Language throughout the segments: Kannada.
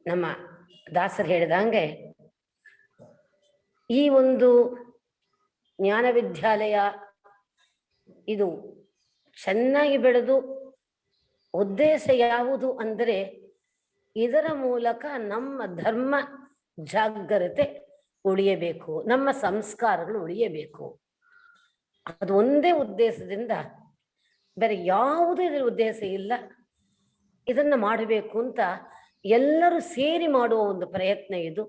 ನಮ್ಮ ದಾಸರು ಹೇಳಿದಂಗೆ ಈ ಒಂದು ಜ್ಞಾನ ವಿದ್ಯಾಲಯ ಇದು ಚೆನ್ನಾಗಿ ಬೆಳೆದು ಉದ್ದೇಶ ಯಾವುದು ಅಂದರೆ ಇದರ ಮೂಲಕ ನಮ್ಮ ಧರ್ಮ ಜಾಗೃತೆ ಉಳಿಯಬೇಕು, ನಮ್ಮ ಸಂಸ್ಕಾರಗಳು ಉಳಿಯಬೇಕು. ಅದು ಒಂದೇ ಉದ್ದೇಶದಿಂದ, ಬೇರೆ ಯಾವುದೇ ಇದರ ಉದ್ದೇಶ ಇಲ್ಲ. ಇದನ್ನ ಮಾಡಬೇಕು ಅಂತ ಎಲ್ಲರೂ ಸೇರಿ ಮಾಡುವ ಒಂದು ಪ್ರಯತ್ನ ಇದು.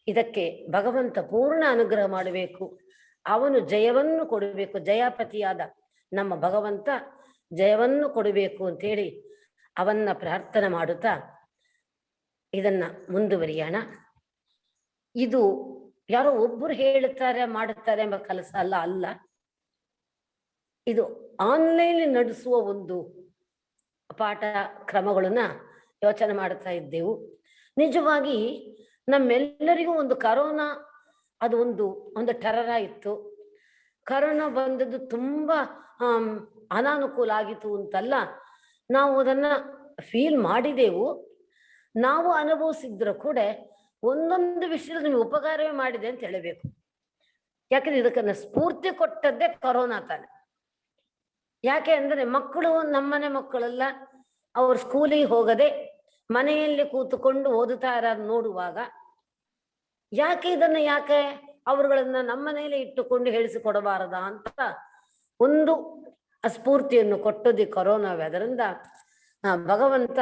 ಇದಕ್ಕೆ ಭಗವಂತ ಪೂರ್ಣ ಅನುಗ್ರಹ ಮಾಡಬೇಕು, ಅವನು ಜಯವನ್ನು ಕೊಡಬೇಕು. ಜಯಾಪತಿಯಾದ ನಮ್ಮ ಭಗವಂತ ಜಯವನ್ನು ಕೊಡಬೇಕು ಅಂತೇಳಿ ಅವನ್ನ ಪ್ರಾರ್ಥನೆ ಮಾಡುತ್ತಾ ಇದನ್ನ ಮುಂದುವರಿಯೋಣ. ಇದು ಯಾರೋ ಒಬ್ಬರು ಹೇಳುತ್ತಾರೆ ಮಾಡುತ್ತಾರೆ ಎಂಬ ಕೆಲಸ ಅಲ್ಲ. ಇದು ಆನ್ಲೈನ್ ನಡೆಸುವ ಒಂದು ಪಾಠ ಕ್ರಮಗಳನ್ನ ಯೋಚನೆ ಮಾಡ್ತಾ ಇದ್ದೆವು. ನಿಜವಾಗಿ ನಮ್ಮೆಲ್ಲರಿಗೂ ಒಂದು ಕರೋನಾ ಅದು ಒಂದು ಟೆರರ್ ಇತ್ತು. ಕರೋನಾ ಬಂದದ್ದು ತುಂಬಾ ಅನಾನುಕೂಲ ಆಗಿತ್ತು ಅಂತಲ್ಲ, ನಾವು ಅದನ್ನ ಫೀಲ್ ಮಾಡಿದೆವು. ನಾವು ಅನುಭವಿಸಿದ್ರು ಕೂಡ ಒಂದೊಂದು ವಿಷಯದಲ್ಲಿ ನಿಮಗೆ ಉಪಕಾರವೇ ಮಾಡಿದೆ ಅಂತ ಹೇಳಬೇಕು. ಯಾಕಂದ್ರೆ ಇದಕ್ಕನ್ನ ಸ್ಫೂರ್ತಿ ಕೊಟ್ಟದ್ದೇ ಕರೋನಾ ತಾನೆ. ಯಾಕೆ ಅಂದ್ರೆ ಮಕ್ಕಳು, ನಮ್ಮನೆ ಮಕ್ಕಳೆಲ್ಲ ಅವ್ರ ಸ್ಕೂಲಿಗೆ ಹೋಗದೆ ಮನೆಯಲ್ಲಿ ಕೂತುಕೊಂಡು ಓದುತ್ತಾ ಇರೋದು ನೋಡುವಾಗ ಯಾಕೆ ಅವರುಗಳನ್ನ ನಮ್ಮನೆಯಲ್ಲೇ ಇಟ್ಟುಕೊಂಡು ಹೇಳಿಸಿಕೊಡಬಾರದ ಅಂತ ಒಂದು ಸ್ಫೂರ್ತಿಯನ್ನು ಕೊಟ್ಟದ್ದು ಕರೋನಾವೇ. ಅದರಿಂದ ಭಗವಂತ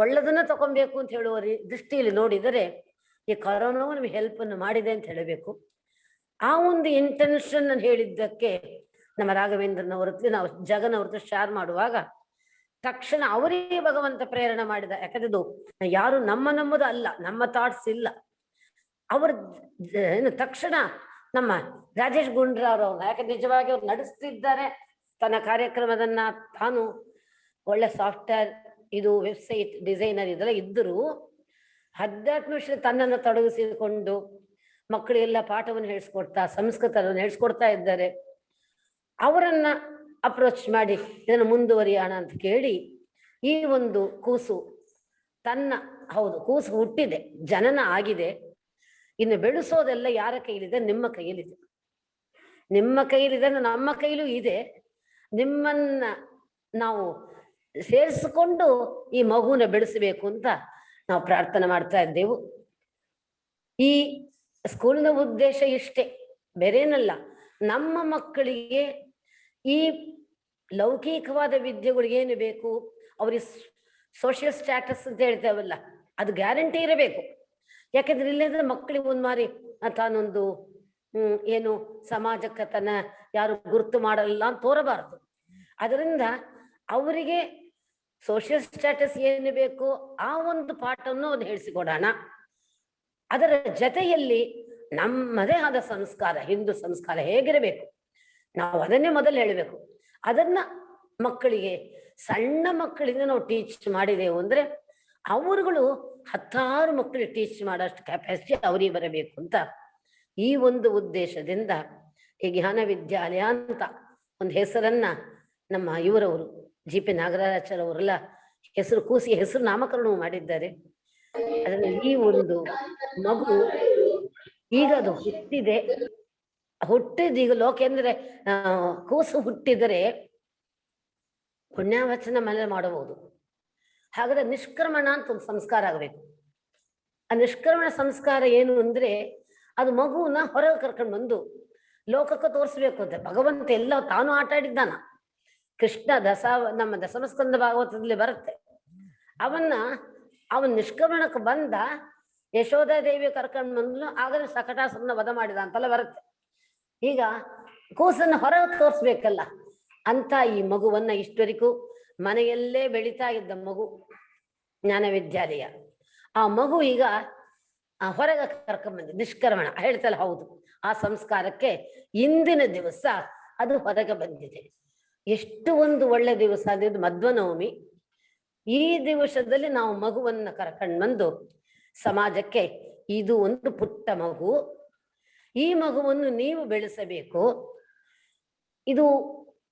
ಒಳ್ಳೆದನ್ನ ತಗೊಬೇಕು ಅಂತ ಹೇಳುವ ದೃಷ್ಟಿಯಲ್ಲಿ ನೋಡಿದರೆ ಈ ಕರೋನಾವು ನಮಗೆ ಹೆಲ್ಪ್ ಅನ್ನು ಮಾಡಿದೆ ಅಂತ ಹೇಳಬೇಕು. ಆ ಒಂದು ಇಂಟೆನ್ಷನ್ ಹೇಳಿದ್ದಕ್ಕೆ ನಮ್ಮ ರಾಘವೇಂದ್ರನವರತ್ರ ನಾವು ಜಗನವ್ರತ್ರ ಶೇರ್ ಮಾಡುವಾಗ ತಕ್ಷಣ ಅವರಿಗೆ ಭಗವಂತ ಪ್ರೇರಣೆ ಮಾಡಿದ. ಯಾಕಂದ್ರೆ ಯಾರು ನಮ್ಮದು ಅಲ್ಲ, ನಮ್ಮ ಥಾಟ್ಸ್ ಇಲ್ಲ. ಅವ್ರ ತಕ್ಷಣ ನಮ್ಮ ರಾಜೇಶ್ ಗುಂಡ್ರಾವ್ ಅವ್ರು, ಯಾಕಂದ್ರೆ ನಿಜವಾಗಿ ಅವ್ರು ನಡೆಸ್ತಿದ್ದಾರೆ ತನ್ನ ಕಾರ್ಯಕ್ರಮದನ್ನ. ತಾನು ಒಳ್ಳೆ ಸಾಫ್ಟ್ವೇರ್ ಇದು ವೆಬ್ಸೈಟ್ ಡಿಸೈನರ್ ಇದೆಲ್ಲ ಇದ್ದರೂ ಅಧ್ಯಾತ್ಮ ವಿಷಯ ತನ್ನನ್ನು ತೊಡಗಿಸಿಕೊಂಡು ಮಕ್ಕಳಿಗೆಲ್ಲ ಪಾಠವನ್ನು ಹೇಳಿಸ್ಕೊಡ್ತಾ, ಸಂಸ್ಕೃತವನ್ನು ಹೇಳಿಸ್ಕೊಡ್ತಾ ಇದ್ದಾರೆ. ಅವರನ್ನ ಅಪ್ರೋಚ್ ಮಾಡಿ ಇದನ್ನು ಮುಂದುವರಿಯೋಣ ಅಂತ ಕೇಳಿ ಈ ಒಂದು ಕೂಸು ಕೂಸು ಹುಟ್ಟಿದೆ, ಜನನ ಆಗಿದೆ. ಇನ್ನು ಬೆಳೆಸೋದೆಲ್ಲ ಯಾರ ಕೈಲಿದೆ? ನಿಮ್ಮ ಕೈಯಲ್ಲಿದೆ. ನಿಮ್ಮ ಕೈಲಿದೆ, ನಮ್ಮ ಕೈಲೂ ಇದೆ. ನಿಮ್ಮನ್ನ ನಾವು ಸೇರಿಸಿಕೊಂಡು ಈ ಮಗುನ ಬೆಳೆಸಬೇಕು ಅಂತ ನಾವು ಪ್ರಾರ್ಥನೆ ಮಾಡ್ತಾ ಇದ್ದೆವು. ಈ ಸ್ಕೂಲಿನ ಉದ್ದೇಶ ಇಷ್ಟೇ, ಬೇರೇನಲ್ಲ. ನಮ್ಮ ಮಕ್ಕಳಿಗೆ ಈ ಲೌಕಿಕವಾದ ವಿದ್ಯೆಗಳು ಏನು ಬೇಕು, ಅವ್ರಿಗೆ ಸೋಷಿಯಲ್ ಸ್ಟ್ಯಾಟಸ್ ಅಂತ ಹೇಳ್ತೇವಲ್ಲ, ಅದು ಗ್ಯಾರಂಟಿ ಇರಬೇಕು. ಯಾಕೆಂದ್ರೆ ಇಲ್ಲದ್ರೆ ಮಕ್ಕಳಿಗೆ ಒಂದು ಮಾರಿ ತಾನೊಂದು ಏನು ಸಮಾಜಕ್ಕೆ ತನ್ನ ಯಾರು ಗುರುತು ಮಾಡಲ್ಲ ಅಂತ ತೋರಬಾರದು. ಅದರಿಂದ ಅವರಿಗೆ ಸೋಷಿಯಲ್ ಸ್ಟ್ಯಾಟಸ್ ಏನು ಬೇಕು ಆ ಒಂದು ಪಾಠವನ್ನು ಅದು ಹೇಳಿಸಿಕೊಡೋಣ. ಅದರ ಜೊತೆಯಲ್ಲಿ ನಮ್ಮದೇ ಆದ ಸಂಸ್ಕಾರ, ಹಿಂದೂ ಸಂಸ್ಕಾರ ಹೇಗಿರಬೇಕು ನಾವು ಅದನ್ನೇ ಮೊದಲು ಹೇಳಬೇಕು. ಅದನ್ನ ಮಕ್ಕಳಿಗೆ, ಸಣ್ಣ ಮಕ್ಕಳಿಂದ ನಾವು ಟೀಚ್ ಮಾಡಿದೆವು ಅಂದ್ರೆ ಅವರುಗಳು 10 ಮಕ್ಕಳಿಗೆ ಟೀಚ್ ಮಾಡೋಷ್ಟು ಕೆಪಾಸಿಟಿ ಅವರಿಗೆ ಬರಬೇಕು ಅಂತ ಈ ಒಂದು ಉದ್ದೇಶದಿಂದ ಈ ಜ್ಞಾನ ವಿದ್ಯಾಲಯ ಅಂತ ಒಂದು ಹೆಸರನ್ನ ನಮ್ಮ ಇವರವರು ಜಿ ಪಿ ನಾಗರಾಚಾರ್ಯವರೆಲ್ಲ ಹೆಸರು ನಾಮಕರಣ ಮಾಡಿದ್ದಾರೆ. ಅದರಲ್ಲಿ ಈ ಒಂದು ಮಗು ಈಗ ಅದು ಹುಟ್ಟಿದೀಗ ಲೋಕ ಅಂದ್ರೆ ಕೂಸು ಹುಟ್ಟಿದರೆ ಪುಣ್ಯವಚನ ಮನೆ ಮಾಡಬಹುದು. ಹಾಗಾದ್ರೆ ನಿಷ್ಕ್ರಮಣ ಅಂತ ಒಂದು ಸಂಸ್ಕಾರ ಆಗಬೇಕು. ಆ ನಿಷ್ಕ್ರಮಣ ಸಂಸ್ಕಾರ ಏನು ಅಂದ್ರೆ ಅದು ಮಗುವನ್ನ ಹೊರಗೆ ಕರ್ಕೊಂಡು ಬಂದು ಲೋಕಕ್ಕೆ ತೋರಿಸ್ಬೇಕು ಅಂತ ಭಗವಂತ ಎಲ್ಲ ತಾನು ಆಟ ಆಡಿದ್ದಾನ. ಕೃಷ್ಣ ನಮ್ಮ ದಶಮಸ್ಕಂದ ಭಾಗವತದಲ್ಲಿ ಬರುತ್ತೆ. ಅವನ್ ನಿಷ್ಕ್ರಮಣಕ್ಕೆ ಬಂದ, ಯಶೋಧಾದೇವಿ ಕರ್ಕೊಂಡು ಬಂದ್ಲು, ಆಗಲೇ ಸಕಟಾಸುರನ ವಧ ಮಾಡಿದ ಅಂತೆಲ್ಲ ಬರುತ್ತೆ. ಈಗ ಕೂಸನ್ನು ಹೊರಗೆ ತೋರಿಸ್ಬೇಕಲ್ಲ ಅಂತ ಈ ಮಗುವನ್ನ ಇಷ್ಟವರೆಗೂ ಮನೆಯಲ್ಲೇ ಬೆಳೀತಾ ಇದ್ದ ಮಗು ಜ್ಞಾನ ವಿದ್ಯಾಲಯ, ಆ ಮಗು ಈಗ ಹೊರಗೆ ಕರ್ಕೊಂಡ್ಬಂದ ನಿಷ್ಕ್ರಮಣ ಹೇಳ್ತಲ್ಲ. ಹೌದು, ಆ ಸಂಸ್ಕಾರಕ್ಕೆ ಇಂದಿನ ದಿವಸ ಅದು ಹೊರಗೆ ಬಂದಿದೆ. ಎಷ್ಟು ಒಂದು ಒಳ್ಳೆ ದಿವಸ ಅಂದ್ರೆ ಮಧ್ವನವಮಿ. ಈ ದಿವಸದಲ್ಲಿ ನಾವು ಮಗುವನ್ನ ಕರ್ಕೊಂಡು ಬಂದು ಸಮಾಜಕ್ಕೆ, ಇದು ಒಂದು ಪುಟ್ಟ ಮಗು, ಈ ಮಗುವನ್ನು ನೀವು ಬೆಳೆಸಬೇಕು. ಇದು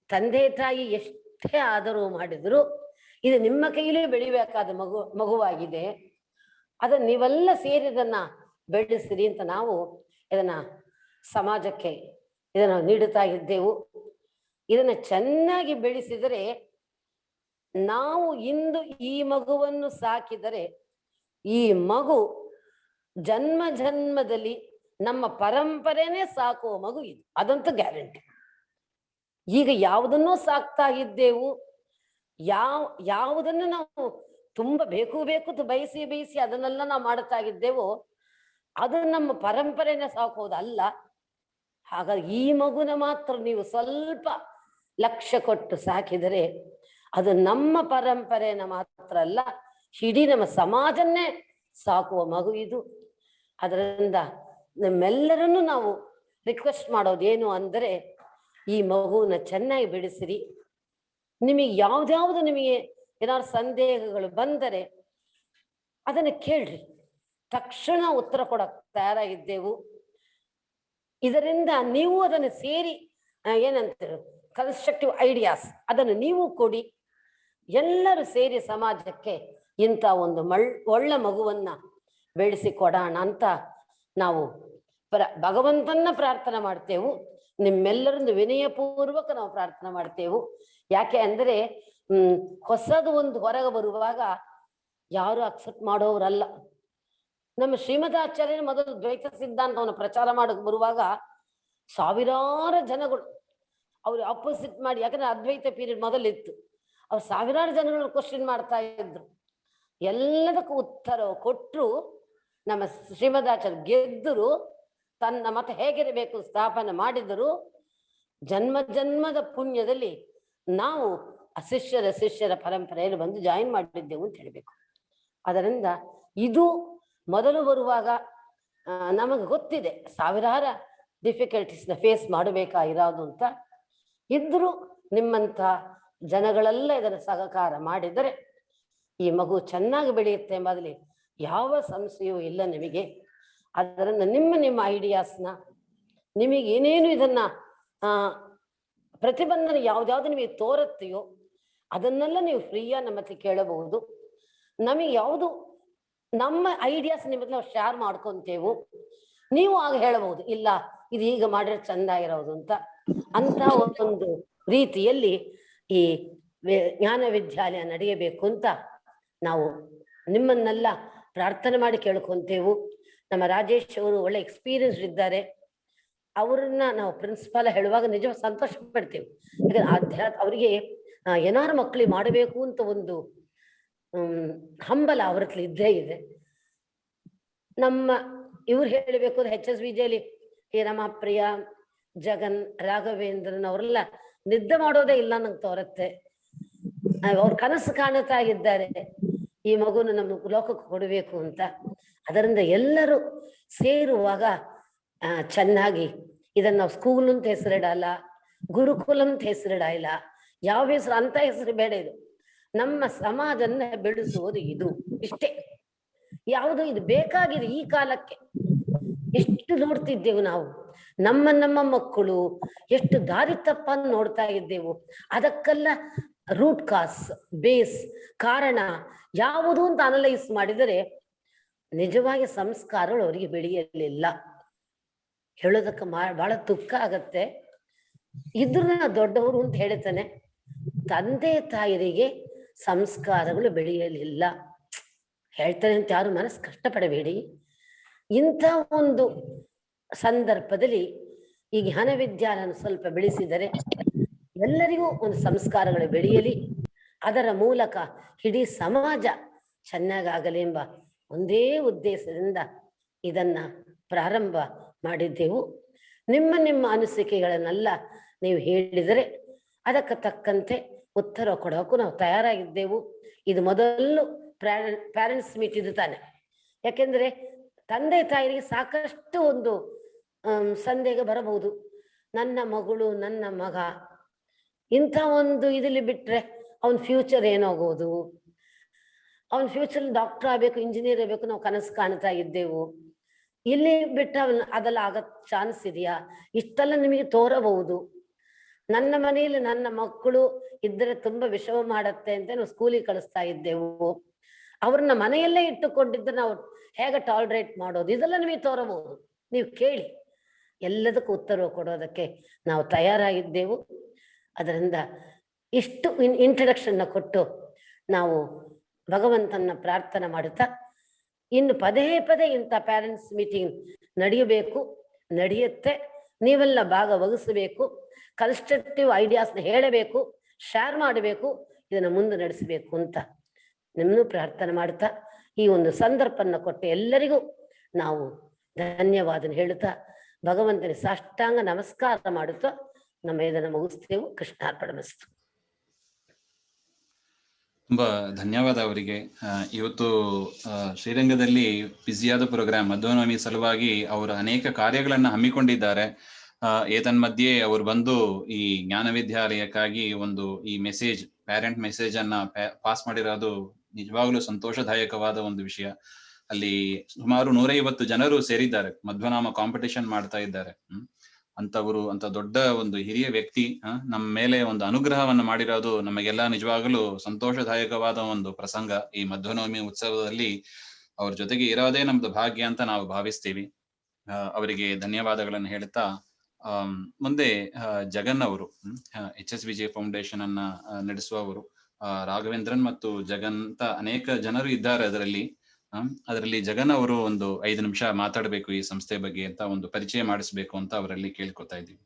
ತಂದೆ ತಾಯಿ ಎಷ್ಟೇ ಆದರೂ ಮಾಡಿದ್ರು ಇದು ನಿಮ್ಮ ಕೈಲೇ ಬೆಳಿಬೇಕಾದ ಮಗುವಾಗಿದೆ. ಅದನ್ನ ನೀವೆಲ್ಲ ಸೇರಿ ಇದನ್ನ ಬೆಳೆಸಿರಿ ಅಂತ ನಾವು ಇದನ್ನ ಸಮಾಜಕ್ಕೆ ಇದನ್ನು ನೀಡುತ್ತಾ ಇದ್ದೆವು. ಇದನ್ನ ಚೆನ್ನಾಗಿ ಬೆಳೆಸಿದರೆ ನಾವು ಇಂದು ಈ ಮಗುವನ್ನು ಸಾಕಿದರೆ ಈ ಮಗು ಜನ್ಮ ಜನ್ಮದಲ್ಲಿ ನಮ್ಮ ಪರಂಪರೆನೇ ಸಾಕುವ ಮಗು ಇದು, ಅದಂತೂ ಗ್ಯಾರಂಟಿ. ಈಗ ಯಾವುದನ್ನೂ ಸಾಕ್ತಾ ಇದ್ದೆವು, ಯಾವುದನ್ನು ನಾವು ತುಂಬ ಬೇಕು ಬೇಕು ಬಯಸಿ ಬಯಸಿ ಅದನ್ನೆಲ್ಲ ನಾವು ಮಾಡ್ತಾ ಇದ್ದೆವು, ಅದು ನಮ್ಮ ಪರಂಪರೆನ ಸಾಕೋದಲ್ಲ. ಹಾಗಾಗಿ ಈ ಮಗುನ ಮಾತ್ರ ನೀವು ಸ್ವಲ್ಪ ಲಕ್ಷ್ಯ ಕೊಟ್ಟು ಸಾಕಿದರೆ ಅದು ನಮ್ಮ ಪರಂಪರೆನ ಮಾತ್ರ ಅಲ್ಲ, ಇಡೀ ನಮ್ಮ ಸಮಾಜನ್ನೇ ಸಾಕುವ ಮಗು ಇದು. ಅದರಿಂದ ನಮ್ಮೆಲ್ಲರನ್ನು ನಾವು ರಿಕ್ವೆಸ್ಟ್ ಮಾಡೋದೇನು ಅಂದರೆ ಈ ಮಗುವನ್ನ ಚೆನ್ನಾಗಿ ಬೆಳೆಸಿರಿ. ನಿಮಗೆ ಯಾವ್ದಾವ್ದು ನಿಮಗೆ ಏನಾದ್ರು ಸಂದೇಹಗಳು ಬಂದರೆ ಅದನ್ನು ಕೇಳ್ರಿ, ತಕ್ಷಣ ಉತ್ತರ ಕೊಡಕ್ಕೆ ತಯಾರಾಗಿದ್ದೆವು. ಇದರಿಂದ ನೀವು ಅದನ್ನು ಸೇರಿ ಏನಂತಾರೆ ಕನ್ಸ್ಟ್ರಕ್ಟಿವ್ ಐಡಿಯಾಸ್ ಅದನ್ನು ನೀವು ಕೊಡಿ. ಎಲ್ಲರೂ ಸೇರಿ ಸಮಾಜಕ್ಕೆ ಇಂಥ ಒಂದು ಒಳ್ಳೆ ಮಗುವನ್ನ ಬೆಳೆಸಿ ಕೊಡೋಣ ಅಂತ ನಾವು ಭಗವಂತನ ಪ್ರಾರ್ಥನೆ ಮಾಡ್ತೇವು. ನಿಮ್ಮೆಲ್ಲರನ್ನು ವಿನಯಪೂರ್ವಕ ನಾವು ಪ್ರಾರ್ಥನೆ ಮಾಡ್ತೇವು. ಯಾಕೆ ಅಂದರೆ ಹೊಸದು ಒಂದು ಹೊರಗೆ ಬರುವಾಗ ಯಾರು ಅಕ್ಸೆಪ್ಟ್ ಮಾಡೋರಲ್ಲ. ನಮ್ಮ ಶ್ರೀಮದಾಚಾರ್ಯರು ಮೊದಲು ದ್ವೈತ ಸಿದ್ಧಾಂತವನ್ನು ಪ್ರಚಾರ ಮಾಡಕ್ಕೆ ಬರುವಾಗ ಸಾವಿರಾರು ಜನಗಳು ಅವ್ರು ಅಪೋಸಿಟ್ ಮಾಡಿ, ಯಾಕಂದ್ರೆ ಅದ್ವೈತ ಪೀರಿಯಡ್ ಮೊದಲಿತ್ತು, ಅವ್ರು ಸಾವಿರಾರು ಜನಗಳು ಕ್ವಶನ್ ಮಾಡ್ತಾ ಇದ್ರು. ಎಲ್ಲದಕ್ಕೂ ಉತ್ತರ ಕೊಟ್ಟರು. ನಮ್ಮ ಶ್ರೀಮದಾಚಾರ್ಯ ಗೆದ್ದರು, ತನ್ನ ಮತ ಹೇಗಿರಬೇಕು ಸ್ಥಾಪನೆ ಮಾಡಿದರು. ಜನ್ಮ ಜನ್ಮದ ಪುಣ್ಯದಲ್ಲಿ ನಾವು ಶಿಷ್ಯರ ಪರಂಪರೆಯಲ್ಲಿ ಬಂದು ಜಾಯಿನ್ ಮಾಡಿದ್ದೆವು ಅಂತ ಹೇಳಬೇಕು. ಅದರಿಂದ ಇದು ಮೊದಲು ಬರುವಾಗ ನಮಗೆ ಗೊತ್ತಿದೆ ಸಾವಿರಾರ ಡಿಫಿಕಲ್ಟೀಸ್ನ ಫೇಸ್ ಮಾಡಬೇಕಾಗಿರೋದು ಅಂತ. ಇದ್ದರೂ ನಿಮ್ಮಂಥ ಜನಗಳೆಲ್ಲ ಇದನ್ನು ಸಹಕಾರ ಮಾಡಿದರೆ ಈ ಮಗು ಚೆನ್ನಾಗಿ ಬೆಳೆಯುತ್ತೆ ಎಂಬುದರಲ್ಲಿ ಯಾವ ಸಂಶಯವೂ ಇಲ್ಲ ನಿಮಗೆ. ಅದರಿಂದ ನಿಮ್ಮ ಐಡಿಯಾಸ್ನ ನಿಮಗೆ ಏನೇನು ಇದನ್ನ ಪ್ರತಿಬಂಧನೆ ಯಾವ್ದಾವ್ದು ನಿಮಗೆ ತೋರುತ್ತೆಯೋ ಅದನ್ನೆಲ್ಲ ನೀವು ಫ್ರೀಯಾಗಿ ನಮ್ಮ ಹತ್ರ ಕೇಳಬಹುದು. ನಮಗೆ ಯಾವುದು ನಮ್ಮ ಐಡಿಯಾಸ್ ನಿಮ್ಮ ನಾವು ಶೇರ್ ಮಾಡ್ಕೊಂತೇವು, ನೀವು ಆಗ ಹೇಳಬಹುದು ಇಲ್ಲ ಇದು ಈಗ ಮಾಡಿದ್ರೆ ಚಂದ ಇರೋದು ಅಂತ ಒಂದು ರೀತಿಯಲ್ಲಿ ಈ ಜ್ಞಾನ ವಿದ್ಯಾಲಯ ನಡೆಯಬೇಕು ಅಂತ ನಾವು ನಿಮ್ಮನ್ನೆಲ್ಲ ಪ್ರಾರ್ಥನೆ ಮಾಡಿ ಕೇಳ್ಕೊಂತೇವು. ನಮ್ಮ ರಾಜೇಶ್ ಅವರು ಒಳ್ಳೆ ಎಕ್ಸ್ಪೀರಿಯನ್ಸ್ ಇದ್ದಾರೆ, ಅವ್ರನ್ನ ನಾವು ಪ್ರಿನ್ಸಿಪಾಲ್ ಹೇಳುವಾಗ ನಿಜವಾಗಿ ಸಂತೋಷ ಪಡ್ತೇವೆ. ಯಾಕಂದ್ರೆ ಅವರಿಗೆ ಏನಾರು ಮಕ್ಕಳಿಗೆ ಮಾಡಬೇಕು ಅಂತ ಒಂದು ಹಂಬಲ ಅವ್ರ ಹತ್ರ ಇದ್ದೇ ಇದೆ. ನಮ್ಮ ಇವ್ರು ಹೇಳಬೇಕು HSVJಲಿ ಈ ರಮಾಪ್ರಿಯ, ಜಗನ್, ರಾಘವೇಂದ್ರನ್ ಅವರೆಲ್ಲ ನಿದ್ದೆ ಮಾಡೋದೇ ಇಲ್ಲ ನಂಗೆ ತೋರುತ್ತೆ. ಅವ್ರ ಕನಸು ಕಾಣುತ್ತಾ ಇದ್ದಾರೆ ಈ ಮಗುನ ನಮ್ಮ ಲೋಕಕ್ಕೆ ಕೊಡಬೇಕು ಅಂತ. ಅದರಿಂದ ಎಲ್ಲರೂ ಸೇರುವಾಗ ಚೆನ್ನಾಗಿ ಇದನ್ನ ನಾವು ಸ್ಕೂಲ್ ಅಂತ ಹೆಸರಿಡಲ್ಲ, ಗುರುಕುಲ ಅಂತ ಹೆಸರಿಡಲ್ಲ, ಯಾವ ಹೆಸರು ಅಂತ ಹೆಸರು ಬೇಡ. ಇದು ನಮ್ಮ ಸಮಾಜನ್ನ ಬೆಳೆಸುವುದು, ಇದು ಇಷ್ಟೇ. ಯಾವುದು ಇದು ಬೇಕಾಗಿದೆ ಈ ಕಾಲಕ್ಕೆ. ಎಷ್ಟು ನೋಡ್ತಿದ್ದೆವು ನಾವು, ನಮ್ಮ ಮಕ್ಕಳು ಎಷ್ಟು ದಾರಿ ತಪ್ಪನ್ನು ನೋಡ್ತಾ ಇದ್ದೆವು. ಅದಕ್ಕೆಲ್ಲ ರೂಟ್ ಕಾಸ್, ಬೇಸ್, ಕಾರಣ ಯಾವುದು ಅಂತ ಅನಲೈಸ್ ಮಾಡಿದರೆ ನಿಜವಾಗಿ ಸಂಸ್ಕಾರಗಳು ಅವರಿಗೆ ಬೆಳೆಯಲಿಲ್ಲ. ಹೇಳೋದಕ್ಕೆ ಬಹಳ ದುಃಖ ಆಗತ್ತೆ. ಇದ್ರ ದೊಡ್ಡವರು ಅಂತ ಹೇಳ್ತಾನೆ, ತಂದೆ ತಾಯಿರಿಗೆ ಸಂಸ್ಕಾರಗಳು ಬೆಳೆಯಲಿಲ್ಲ ಹೇಳ್ತಾನೆ ಅಂತ ಯಾರು ಮನಸ್ಸು ಕಷ್ಟಪಡಬೇಡಿ. ಇಂಥ ಒಂದು ಸಂದರ್ಭದಲ್ಲಿ ಈ ಜ್ಞಾನ ವಿದ್ಯಾಲಯ ಸ್ವಲ್ಪ ಬೆಳೆಸಿದರೆ ಎಲ್ಲರಿಗೂ ಒಂದು ಸಂಸ್ಕಾರಗಳು ಬೆಳೆಯಲಿ, ಅದರ ಮೂಲಕ ಇಡೀ ಸಮಾಜ ಚೆನ್ನಾಗಾಗಲಿ ಎಂಬ ಒಂದೇ ಉದ್ದೇಶದಿಂದ ಇದನ್ನ ಪ್ರಾರಂಭ ಮಾಡಿದ್ದೆವು. ನಿಮ್ಮ ಅನಿಸಿಕೆಗಳನ್ನೆಲ್ಲ ನೀವು ಹೇಳಿದರೆ ಅದಕ್ಕೆ ತಕ್ಕಂತೆ ಉತ್ತರ ಕೊಡೋಕ್ಕೂ ನಾವು ತಯಾರಾಗಿದ್ದೆವು. ಇದು ಮೊದಲು ಪ್ಯಾರೆಂಟ್ಸ್ ಮೀಟ್ ಇದು ತಾನೆ. ಯಾಕೆಂದ್ರೆ ತಂದೆ ತಾಯಿಗೆ ಸಾಕಷ್ಟು ಒಂದು ಸಂದೇಹ ಬರಬಹುದು, ನನ್ನ ಮಗಳು ನನ್ನ ಮಗ ಇಂಥ ಒಂದು ಇದರಲ್ಲಿ ಬಿಟ್ರೆ ಅವನ ಫ್ಯೂಚರ್ ಏನಾಗೋದು, ಅವನ ಫ್ಯೂಚರ್ ಡಾಕ್ಟರ್ ಆಗಬೇಕು, ಇಂಜಿನಿಯರ್ ಆಗಬೇಕು ನಾವು ಕನಸು ಕಾಣ್ತಾ ಇದ್ದೆವು, ಇಲ್ಲಿ ಬಿಟ್ಟ ಅದೆಲ್ಲ ಆಗತ್ ಚಾನ್ಸ್ ಇದೆಯಾ, ಇಷ್ಟೆಲ್ಲ ನಿಮಗೆ ತೋರಬಹುದು. ನನ್ನ ಮನೆಯಲ್ಲಿ ನನ್ನ ಮಕ್ಕಳು ಇದ್ರೆ ತುಂಬಾ ವಿಷಮ ಮಾಡತ್ತೆ ಅಂತ ನಾವು ಸ್ಕೂಲಿಗೆ ಕಳಿಸ್ತಾ ಇದ್ದೆವು. ಅವ್ರನ್ನ ಮನೆಯಲ್ಲೇ ಇಟ್ಟುಕೊಂಡಿದ್ದು ನಾವು ಹೇಗೆ ಟಾಲರೇಟ್ ಮಾಡೋದು, ಇದೆಲ್ಲ ನಿಮಗೆ ತೋರಬಹುದು. ನೀವು ಕೇಳಿ, ಎಲ್ಲದಕ್ಕೂ ಉತ್ತರ ಕೊಡೋದಕ್ಕೆ ನಾವು ತಯಾರಾಗಿದ್ದೆವು. ಅದರಿಂದ ಇಷ್ಟು ಇಂಟ್ರಡಕ್ಷನ್ನ ಕೊಟ್ಟು ನಾವು ಭಗವಂತನ ಪ್ರಾರ್ಥನೆ ಮಾಡುತ್ತಾ, ಇನ್ನು ಪದೇ ಪದೇ ಇಂಥ ಪ್ಯಾರೆಂಟ್ಸ್ ಮೀಟಿಂಗ್ ನಡೆಯಬೇಕು, ನಡೆಯುತ್ತೆ. ನೀವೆಲ್ಲ ಭಾಗವಹಿಸಬೇಕು, ಕನ್ಸ್ಟ್ರಕ್ಟಿವ್ ಐಡಿಯಾಸ್ನ ಹೇಳಬೇಕು, ಶೇರ್ ಮಾಡಬೇಕು, ಇದನ್ನು ಮುಂದೆ ನಡೆಸಬೇಕು ಅಂತ ನಿಮ್ಮನ್ನು ಪ್ರಾರ್ಥನೆ ಮಾಡುತ್ತಾ ಈ ಒಂದು ಸಂದರ್ಭನ ಕೊಟ್ಟು ಎಲ್ಲರಿಗೂ ನಾವು ಧನ್ಯವಾದ ಹೇಳುತ್ತಾ ಭಗವಂತನ ಸಾಷ್ಟಾಂಗ ನಮಸ್ಕಾರ ಮಾಡುತ್ತಾ ನಮ್ಮ ಇದನ್ನು ಮುಗಿಸ್ತೇವೆ. ಕೃಷ್ಣಾರ್ಪಣಮಸ್ತು. ತುಂಬಾ ಧನ್ಯವಾದ ಅವರಿಗೆ. ಇವತ್ತು ಶ್ರೀರಂಗದಲ್ಲಿ ಬ್ಯುಸಿಯಾದ ಪ್ರೋಗ್ರಾಮ್ ಮಧ್ವನವಮಿ ಸಲುವಾಗಿ ಅವರು ಅನೇಕ ಕಾರ್ಯಗಳನ್ನ ಹಮ್ಮಿಕೊಂಡಿದ್ದಾರೆ. ಏತನ್ಮಧ್ಯೆ ಅವರು ಬಂದು ಈ ಜ್ಞಾನ ವಿದ್ಯಾಲಯಕ್ಕಾಗಿ ಒಂದು ಈ ಮೆಸೇಜ್, ಪ್ಯಾರೆಂಟ್ ಮೆಸೇಜ್ ಅನ್ನ ಪಾಸ್ ಮಾಡಿರೋದು ನಿಜವಾಗ್ಲೂ ಸಂತೋಷದಾಯಕವಾದ ಒಂದು ವಿಷಯ. ಅಲ್ಲಿ ಸುಮಾರು 150 ಜನರು ಸೇರಿದ್ದಾರೆ, ಮಧ್ವನಾಮ ಕಾಂಪಿಟೇಷನ್ ಮಾಡ್ತಾ ಇದ್ದಾರೆ. ಅಂತವರು ಅಂತ ದೊಡ್ಡ ಒಂದು ಹಿರಿಯ ವ್ಯಕ್ತಿ ನಮ್ಮ ಮೇಲೆ ಒಂದು ಅನುಗ್ರಹವನ್ನು ಮಾಡಿರೋದು ನಮಗೆಲ್ಲ ನಿಜವಾಗಲೂ ಸಂತೋಷದಾಯಕವಾದ ಒಂದು ಪ್ರಸಂಗ. ಈ ಮಧ್ವನವಮಿ ಉತ್ಸವದಲ್ಲಿ ಅವ್ರ ಜೊತೆಗೆ ಇರೋದೇ ನಮ್ದು ಭಾಗ್ಯ ಅಂತ ನಾವು ಭಾವಿಸ್ತೀವಿ. ಅವರಿಗೆ ಧನ್ಯವಾದಗಳನ್ನು ಹೇಳ್ತಾ ಮುಂದೆ ಜಗನ್ ಅವರು HSVJ ಫೌಂಡೇಶನ್ ಅನ್ನ ನಡೆಸುವವರು. ರಾಘವೇಂದ್ರನ್ ಮತ್ತು ಜಗನ್ ಅಂತ ಅನೇಕ ಜನರು ಇದ್ದಾರೆ ಅದರಲ್ಲಿ ಜಗನ್ ಅವರು ಒಂದು 5 ನಿಮಿಷ ಮಾತಾಡಬೇಕು ಈ ಸಂಸ್ಥೆ ಬಗ್ಗೆ ಅಂತ, ಒಂದು ಪರಿಚಯ ಮಾಡಿಸ್ಬೇಕು ಅಂತ ಅವರಲ್ಲಿ ಕೇಳ್ಕೊತಾ ಇದ್ದೀವಿ.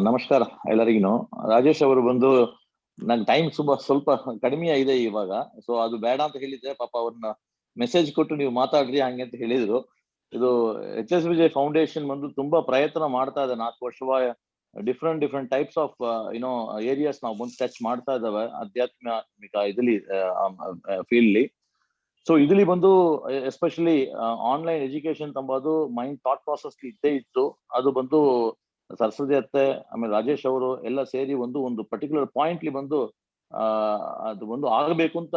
ನಮಸ್ಕಾರ ಎಲ್ಲರಿಗೂ. ರಾಜೇಶ್ ಅವರು ಬಂದು ನನ್ ಟೈಮ್ ಸ್ವಲ್ಪ ಕಡಿಮೆ ಇದೆ ಇವಾಗ, ಸೊ ಅದು ಬೇಡ ಅಂತ ಹೇಳಿದ್ರೆ ಪಾಪ ಅವ್ರನ್ನ ಮೆಸೇಜ್ ಕೊಟ್ಟು ನೀವು ಮಾತಾಡ್ರಿ ಹಂಗೆ ಅಂತ ಹೇಳಿದ್ರು. ಇದು HSVJ ಫೌಂಡೇಶನ್ ಬಂದು ತುಂಬಾ ಪ್ರಯತ್ನ ಮಾಡ್ತಾ ಇದೆ. 4 ವರ್ಷವ ಡಿಫ್ರೆಂಟ್ ಟೈಪ್ಸ್ ಆಫ್ ಏರಿಯಾಸ್ ನಾವು ಮುಂದೆ ಟಚ್ ಮಾಡ್ತಾ ಇದ್ದಾವೆ ಆಧ್ಯಾತ್ಮಿಕ ಇದ್ರಲ್ಲಿ ಫೀಲ್ಡ್ಲಿ. ಸೊ ಇದ್ರಲ್ಲಿ ಬಂದು ಎಸ್ಪೆಷಲಿ ಆನ್ಲೈನ್ ಎಜುಕೇಶನ್ ತಂಬೋದು ಮೈಂಡ್ ಥಾಟ್ ಪ್ರಾಸೆಸ್ ಇದ್ದೇ ಇತ್ತು. ಅದು ಬಂದು ಸರಸ್ವತಿ ಅತ್ತೆ ಆಮೇಲೆ ರಾಜೇಶ್ ಅವರು ಎಲ್ಲ ಸೇರಿ ಒಂದು ಪರ್ಟಿಕ್ಯುಲರ್ ಪಾಯಿಂಟ್ಲಿ ಬಂದು ಅದು ಒಂದು ಆಗಬೇಕು ಅಂತ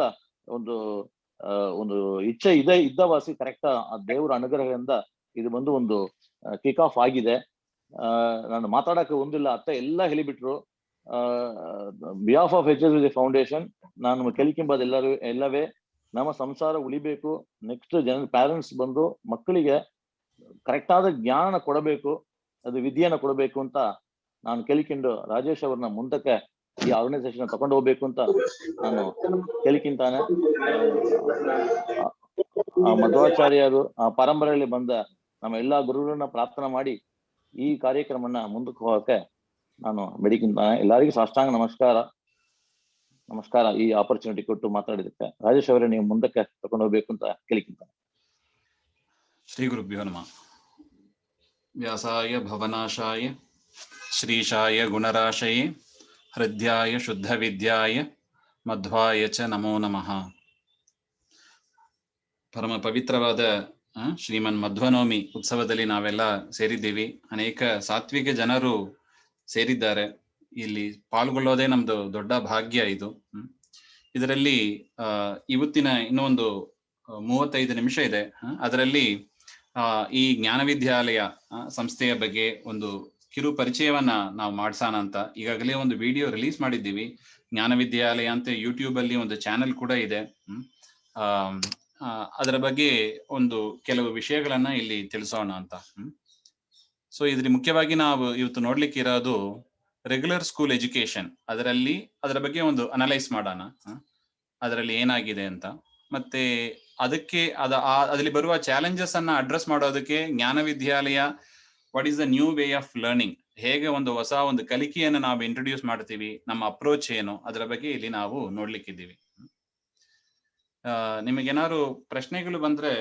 ಒಂದು ಇಚ್ಛೆ ಇದ್ದವಾಸಿ ಕರೆಕ್ಟ್ ದೇವರ ಅನುಗ್ರಹದಿಂದ ಇದು ಬಂದು ಒಂದು ಕಿಕ್ ಆಫ್ ಆಗಿದೆ. ನಾನು ಮಾತಾಡಕ್ಕೆ ಒಂದಿಲ್ಲ, ಅತ್ತ ಎಲ್ಲ ಹೇಳಿಬಿಟ್ರು. ಬಿಹಾಫ್ ಆಫ್ HSVJ ಫೌಂಡೇಶನ್ ನಾನು ಕೇಳ್ಕೊಂಬದು ಎಲ್ಲವೇ ನಮ್ಮ ಸಂಸಾರ ಉಳಿಬೇಕು. ನೆಕ್ಸ್ಟ್ ಪ್ಯಾರೆಂಟ್ಸ್ ಬಂದು ಮಕ್ಕಳಿಗೆ ಕರೆಕ್ಟ್ ಆದ ಜ್ಞಾನ ಕೊಡಬೇಕು, ಅದು ವಿದ್ಯೆನ ಕೊಡಬೇಕು ಅಂತ ನಾನು ಕೇಳ್ಕೊಂಡು ರಾಜೇಶ್ ಅವ್ರನ್ನ ಮುಂದಕ್ಕೆ ಈ ಆರ್ಗನೈಸೇಷನ್ ತಗೊಂಡು ಹೋಗ್ಬೇಕು ಅಂತ ನಾನು ಕೇಳ್ಕೊಂತಾನೆ. ಮಧ್ವಾಚಾರ್ಯರು ಆ ಪರಂಪರೆಯಲ್ಲಿ ಬಂದ ನಮ್ಮ ಎಲ್ಲಾ ಗುರುಗಳನ್ನ ಪ್ರಾರ್ಥನೆ ಮಾಡಿ ಈ ಕಾರ್ಯಕ್ರಮನ ಮುಂದಕ್ಕೆ ಹೋಗಕ್ಕೆ ನಾನು ಬೇಡಿಕೊಂತಾನೆ. ಎಲ್ಲರಿಗೂ ಸಾಷ್ಟಾಂಗ ನಮಸ್ಕಾರ ಈ ಆಪರ್ಚುನಿಟಿ ಕೊಟ್ಟು ಮಾತಾಡಿದಕ್ಕೆ. ರಾಜೇಶ್ ಅವರೇ ನೀವು ಮುಂದಕ್ಕೆ ತಗೊಂಡು ಹೋಗ್ಬೇಕು ಅಂತ ಕೇಳ್ಕೊಂತಾನೆ. ಶ್ರೀ ಗುರುಭ್ಯೋ ನಮಃ. ವ್ಯಾಸಾಯ ಭವನಾಶಾಯ ಶ್ರೀಶಾಯ ಗುಣರಾಶಯೇ ಹೃದ್ಯಾಯ ಶುದ್ಧ ವಿದ್ಯಾಯ ಮಧ್ವಾಯ ಚ ನಮೋ ನಮಃ. ಪರಮ ಪವಿತ್ರವಾದ ಶ್ರೀಮನ್ ಮಧ್ವನವಮಿ ಉತ್ಸವದಲ್ಲಿ ನಾವೆಲ್ಲ ಸೇರಿದ್ದೀವಿ. ಅನೇಕ ಸಾತ್ವಿಕ ಜನರು ಸೇರಿದ್ದಾರೆ. ಇಲ್ಲಿ ಪಾಲ್ಗೊಳ್ಳೋದೇ ನಮ್ದು ದೊಡ್ಡ ಭಾಗ್ಯ ಇದು. ಇದರಲ್ಲಿ ಇವತ್ತಿನ ಇನ್ನೊಂದು 35 ನಿಮಿಷ ಇದೆ. ಅದರಲ್ಲಿ ಈ ಜ್ಞಾನ ವಿದ್ಯಾಲಯ ಸಂಸ್ಥೆಯ ಬಗ್ಗೆ ಒಂದು ಕಿರು ಪರಿಚಯವನ್ನ ನಾವು ಮಾಡ್ಸೋಣ ಅಂತ ಈಗಾಗಲೇ ಒಂದು ವಿಡಿಯೋ ರಿಲೀಸ್ ಮಾಡಿದ್ದೀವಿ. ಜ್ಞಾನ ವಿದ್ಯಾಲಯ ಅಂತ ಯೂಟ್ಯೂಬ್ ಅಲ್ಲಿ ಒಂದು ಚಾನೆಲ್ ಕೂಡ ಇದೆ. ಅದರ ಬಗ್ಗೆ ಒಂದು ಕೆಲವು ವಿಷಯಗಳನ್ನ ಇಲ್ಲಿ ತಿಳಿಸೋಣ ಅಂತ. ಸೊ ಇದ್ರಲ್ಲಿ ಮುಖ್ಯವಾಗಿ ನಾವು ಇವತ್ತು ನೋಡ್ಲಿಕ್ಕೆ ಇರೋದು ರೆಗ್ಯುಲರ್ ಸ್ಕೂಲ್ ಎಜುಕೇಶನ್. ಅದರ ಬಗ್ಗೆ ಒಂದು ಅನಲೈಸ್ ಮಾಡೋಣ, ಅದರಲ್ಲಿ ಏನಾಗಿದೆ ಅಂತ. ಮತ್ತೆ ಅದಕ್ಕೆ ಅದರಲ್ಲಿ ಬರುವ ಚಾಲೆಂಜಸ್ ಅನ್ನ ಅಡ್ರೆಸ್ ಮಾಡೋದಕ್ಕೆ Jnana Vidyalaya what is the new way of learning, ಹೇಗೆ ಒಂದು ಹೊಸ ಒಂದು ಕಲಿಕೆಯನ್ನು ನಾವು ಇಂಟ್ರೊಡ್ಯೂಸ್ ಮಾಡ್ತೀವಿ, ನಮ್ಮ ಅಪ್ರೋಚ್ ಏನು, ಅದರ ಬಗ್ಗೆ ಇಲ್ಲಿ ನಾವು ನೋಡ್ಲಿಕ್ಕಿದ್ದೀವಿ. ನಿಮಗೇನಾದ್ರು ಪ್ರಶ್ನೆಗಳು ಬಂದ್ರೆ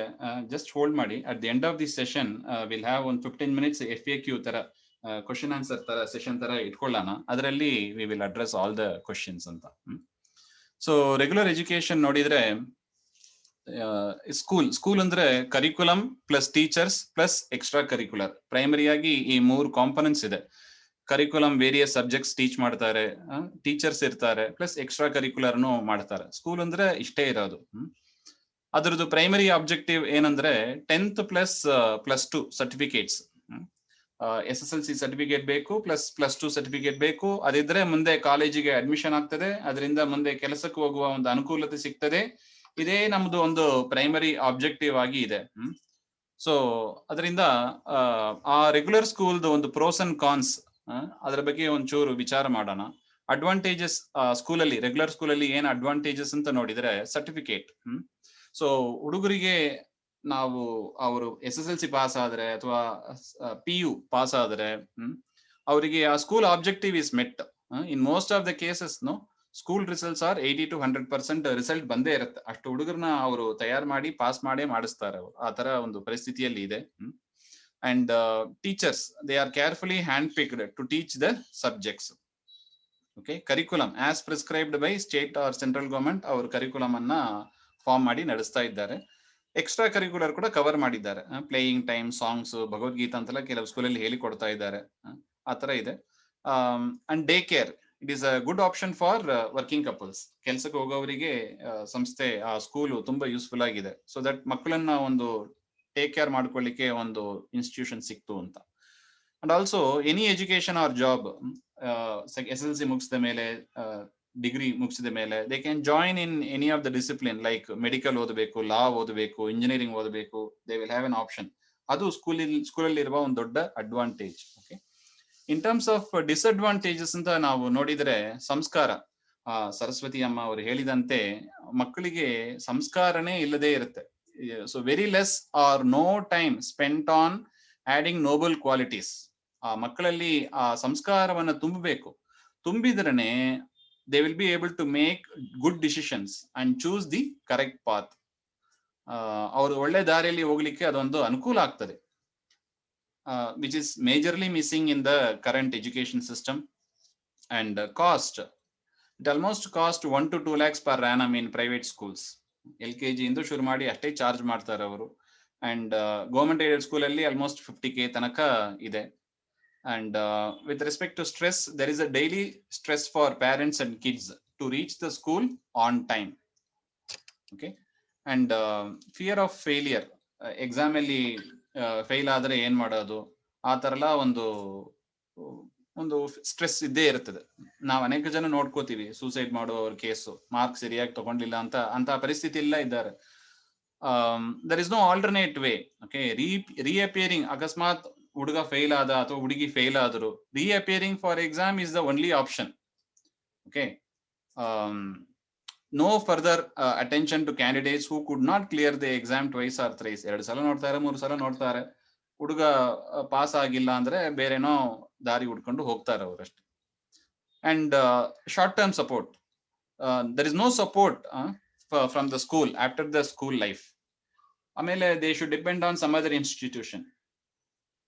ಜಸ್ಟ್ ಹೋಲ್ಡ್ ಮಾಡಿ. At the end of the session will have ಒಂದು 15 minutes FAQ ತರ ಕ್ವಶನ್ ಆನ್ಸರ್ ತರ ಸೆಷನ್ ತರ ಇಟ್ಕೊಳ್ಳೋಣ. ಅದರಲ್ಲಿ we will address all the questions ಅಂತ. ಸೊ ರೆಗ್ಯುಲರ್ ಎಜುಕೇಶನ್ ನೋಡಿದ್ರೆ ಸ್ಕೂಲ್ ಅಂದ್ರೆ curriculum plus teachers plus extra curricular. ಪ್ರೈಮರಿಯಾಗಿ ಈ 3 ಕಾಂಪೊನೆಂಟ್ಸ್ ಇದೆ. ಕರಿಕ್ಯುಲಮ್ ವೇರಿಯಸ್ ಸಬ್ಜೆಕ್ಟ್ಸ್ ಟೀಚ್ ಮಾಡ್ತಾರೆ, ಟೀಚರ್ಸ್ ಇರ್ತಾರೆ, ಪ್ಲಸ್ ಎಕ್ಸ್ಟ್ರಾ ಕರಿಕ್ಯುಲರ್ನು ಮಾಡ್ತಾರೆ. ಸ್ಕೂಲ್ ಅಂದ್ರೆ ಇಷ್ಟೇ ಇರೋದು. ಅದ್ರದ್ದು ಪ್ರೈಮರಿ ಆಬ್ಜೆಕ್ಟಿವ್ ಏನಂದ್ರೆ 10th++2 ಸರ್ಟಿಫಿಕೇಟ್ಸ್. SSLC ಸರ್ಟಿಫಿಕೇಟ್ ಬೇಕು, +2 ಸರ್ಟಿಫಿಕೇಟ್ ಬೇಕು. ಅದಿದ್ರೆ ಮುಂದೆ ಕಾಲೇಜಿಗೆ ಅಡ್ಮಿಷನ್ ಆಗ್ತದೆ, ಅದರಿಂದ ಮುಂದೆ ಕೆಲಸಕ್ಕೆ ಹೋಗುವ ಒಂದು ಅನುಕೂಲತೆ ಸಿಗ್ತದೆ. ಇದೇ ನಮ್ದು ಒಂದು ಪ್ರೈಮರಿ ಆಬ್ಜೆಕ್ಟಿವ್ ಆಗಿ ಇದೆ. ಸೊ ಅದರಿಂದ ಆ ರೆಗ್ಯುಲರ್ ಸ್ಕೂಲ್ದು ಒಂದು ಪ್ರೋಸ್ ಅಂಡ್ ಕಾನ್ಸ್ ಅದರ ಬಗ್ಗೆ ಒಂಚೂರು ವಿಚಾರ ಮಾಡೋಣ. ಅಡ್ವಾಂಟೇಜಸ್ ಸ್ಕೂಲಲ್ಲಿ, ರೆಗ್ಯುಲರ್ ಸ್ಕೂಲಲ್ಲಿ ಏನ್ ಅಡ್ವಾಂಟೇಜಸ್ ಅಂತ ನೋಡಿದ್ರೆ, ಸರ್ಟಿಫಿಕೇಟ್. ಸೊ ಹುಡುಗರಿಗೆ ನಾವು ಅವರು SSLC ಪಾಸ್ ಆದ್ರೆ ಅಥವಾ PU ಪಾಸ್ ಆದ್ರೆ ಅವರಿಗೆ ಆ school objective is met. In most of the cases school results R 80 to 100% result ಬಂದೇ ಇರುತ್ತೆ. ಅಷ್ಟು ಹುಡುಗರನ್ನ ಅವರು ತಯಾರು ಮಾಡಿ ಪಾಸ್ ಮಾಡೇ ಮಾಡಿಸ್ತಾರೆ ಅವರು. ಆ ತರ ಒಂದು ಪರಿಸ್ಥಿತಿಯಲ್ಲಿ ಇದೆ. And teachers, they are carefully hand picked to teach the subjects. Okay, curriculum as prescribed by state or central government ಅವರು ಕರಿಕ್ಯುಲಮ್ ಅನ್ನ ಫಾರ್ಮ್ ಮಾಡಿ ನಡೆಸ್ತಾ ಇದ್ದಾರೆ. ಎಕ್ಸ್ಟ್ರಾ ಕರಿಕ್ಯುಲರ್ ಕೂಡ ಕವರ್ ಮಾಡಿದ್ದಾರೆ. ಪ್ಲೇಯಿಂಗ್ ಟೈಮ್, ಸಾಂಗ್ಸ್, ಭಗವದ್ಗೀತಾ ಅಂತೆಲ್ಲ ಕೆಲವು ಸ್ಕೂಲಲ್ಲಿ ಹೇಳಿಕೊಡ್ತಾ ಇದ್ದಾರೆ. ಆ ತರ ಇದೆ. And day care, it is a good option for working couples. ಕೆಲ್ಸಕ್ಕೆ ಹೋಗೋವರಿಗೆ ಸಂಸ್ಥೆ, ಆ ಸ್ಕೂಲು ತುಂಬಾ ಯೂಸ್ಫುಲ್ ಆಗಿದೆ. ಸೊ ದಟ್ ಮಕ್ಕಳನ್ನ ಒಂದು ಟೇಕ್ ಕೇರ್ ಮಾಡ್ಕೊಳ್ಳಿಕ್ಕೆ ಒಂದು ಇನ್ಸ್ಟಿಟ್ಯೂಷನ್ ಸಿಕ್ತು ಅಂತ. And also any education or job, SSLC ಮುಗಿಸಿದ ಮೇಲೆ, ಡಿಗ್ರಿ ಮುಗಿಸಿದ ಮೇಲೆ they can join in any of the discipline, like medical ಓದಬೇಕು, ಲಾ ಓದಬೇಕು, ಇಂಜಿನಿಯರಿಂಗ್ ಓದಬೇಕು, they will have an option. ಅದು ಸ್ಕೂಲಲ್ಲಿ ಇರುವ ಒಂದು ದೊಡ್ಡ advantage. Okay, in terms of disadvantages ಅಂತ ನಾವು ನೋಡಿದ್ರೆ, ಸಂಸ್ಕಾರ, ಸರಸ್ವತಿ ಅಮ್ಮ ಅವರು ಹೇಳಿದಂತೆ ಮಕ್ಕಳಿಗೆ ಸಂಸ್ಕಾರನೇ ಇಲ್ಲದೆ ಇರುತ್ತೆ. So very less or no time spent on adding noble qualities. ಆ ಮಕ್ಕಳಲ್ಲಿ ಆ ಸಂಸ್ಕಾರವನ್ನ ತುಂಬಬೇಕು. ತುಂಬಿದ್ರನೆ they will be able to make good decisions and choose the correct path. ಅವರು ಒಳ್ಳೆ ದಾರಿಯಲ್ಲಿ ಹೋಗ್ಲಿಕ್ಕೆ ಅದೊಂದು ಅನುಕೂಲ ಆಗ್ತದೆ, which is majorly missing in the current education system. And cost, it almost cost 1 to 2 lakhs per annum in private schools. LKG ಇಂದ ಶುರು ಮಾಡಿ ಅಷ್ಟೇ ಚಾರ್ಜ್ ಮಾಡ್ತಾರೆ ಅವರು. ಅಂಡ್ ಗವರ್ಮೆಂಟ್ ಏಡೆಡ್ ಸ್ಕೂಲ್ ಅಲ್ಲಿ ಆಲ್ಮೋಸ್ಟ್ 50K ತನಕ ಇದೆ. And with respect to stress, there is a daily stress for parents and kids to reach the school on time. Okay, and fear of failure, exam ಅಲ್ಲಿ ಫೇಲ್ ಆದ್ರೆ ಏನ್ ಮಾಡೋದು, ಆ ತರ ಎಲ್ಲ ಒಂದು ಸ್ಟ್ರೆಸ್ ಇದ್ದೇ ಇರ್ತದೆ. ನಾವು ಅನೇಕ ಜನ ನೋಡ್ಕೋತೀವಿ, ಸೂಸೈಡ್ ಮಾಡುವವ್ರ ಕೇಸು, ಮಾರ್ಕ್ ಸರಿಯಾಗಿ ತಗೊಂಡಿಲ್ಲ ಅಂತ ಪರಿಸ್ಥಿತಿ ಎಲ್ಲ ಇದ್ದಾರೆ. there is no alternate way. Okay, reappearing, ಅಕಸ್ಮಾತ್ ಹುಡುಗ ಫೇಲ್ ಆದ ಅಥವಾ ಹುಡುಗಿ ಫೇಲ್ ಆದ್ರು, reappearing for exam is the only option. Okay, no further attention to candidates who could not clear the exam twice or thrice. 2 ಸಲ ನೋಡ್ತಾರೆ, 3 ಸಲ ನೋಡ್ತಾರೆ. ಹುಡುಗ ಪಾಸ್ ಆಗಿಲ್ಲ ಅಂದ್ರೆ ಬೇರೆನೋ ದಾರಿ ಹುಡ್ಕೊಂಡು ಹೋಗ್ತಾರೆ ಅವರಷ್ಟೇ. And short term support, there is no support from the school after the school life. ಆಮೇಲೆ they should depend on some other institution.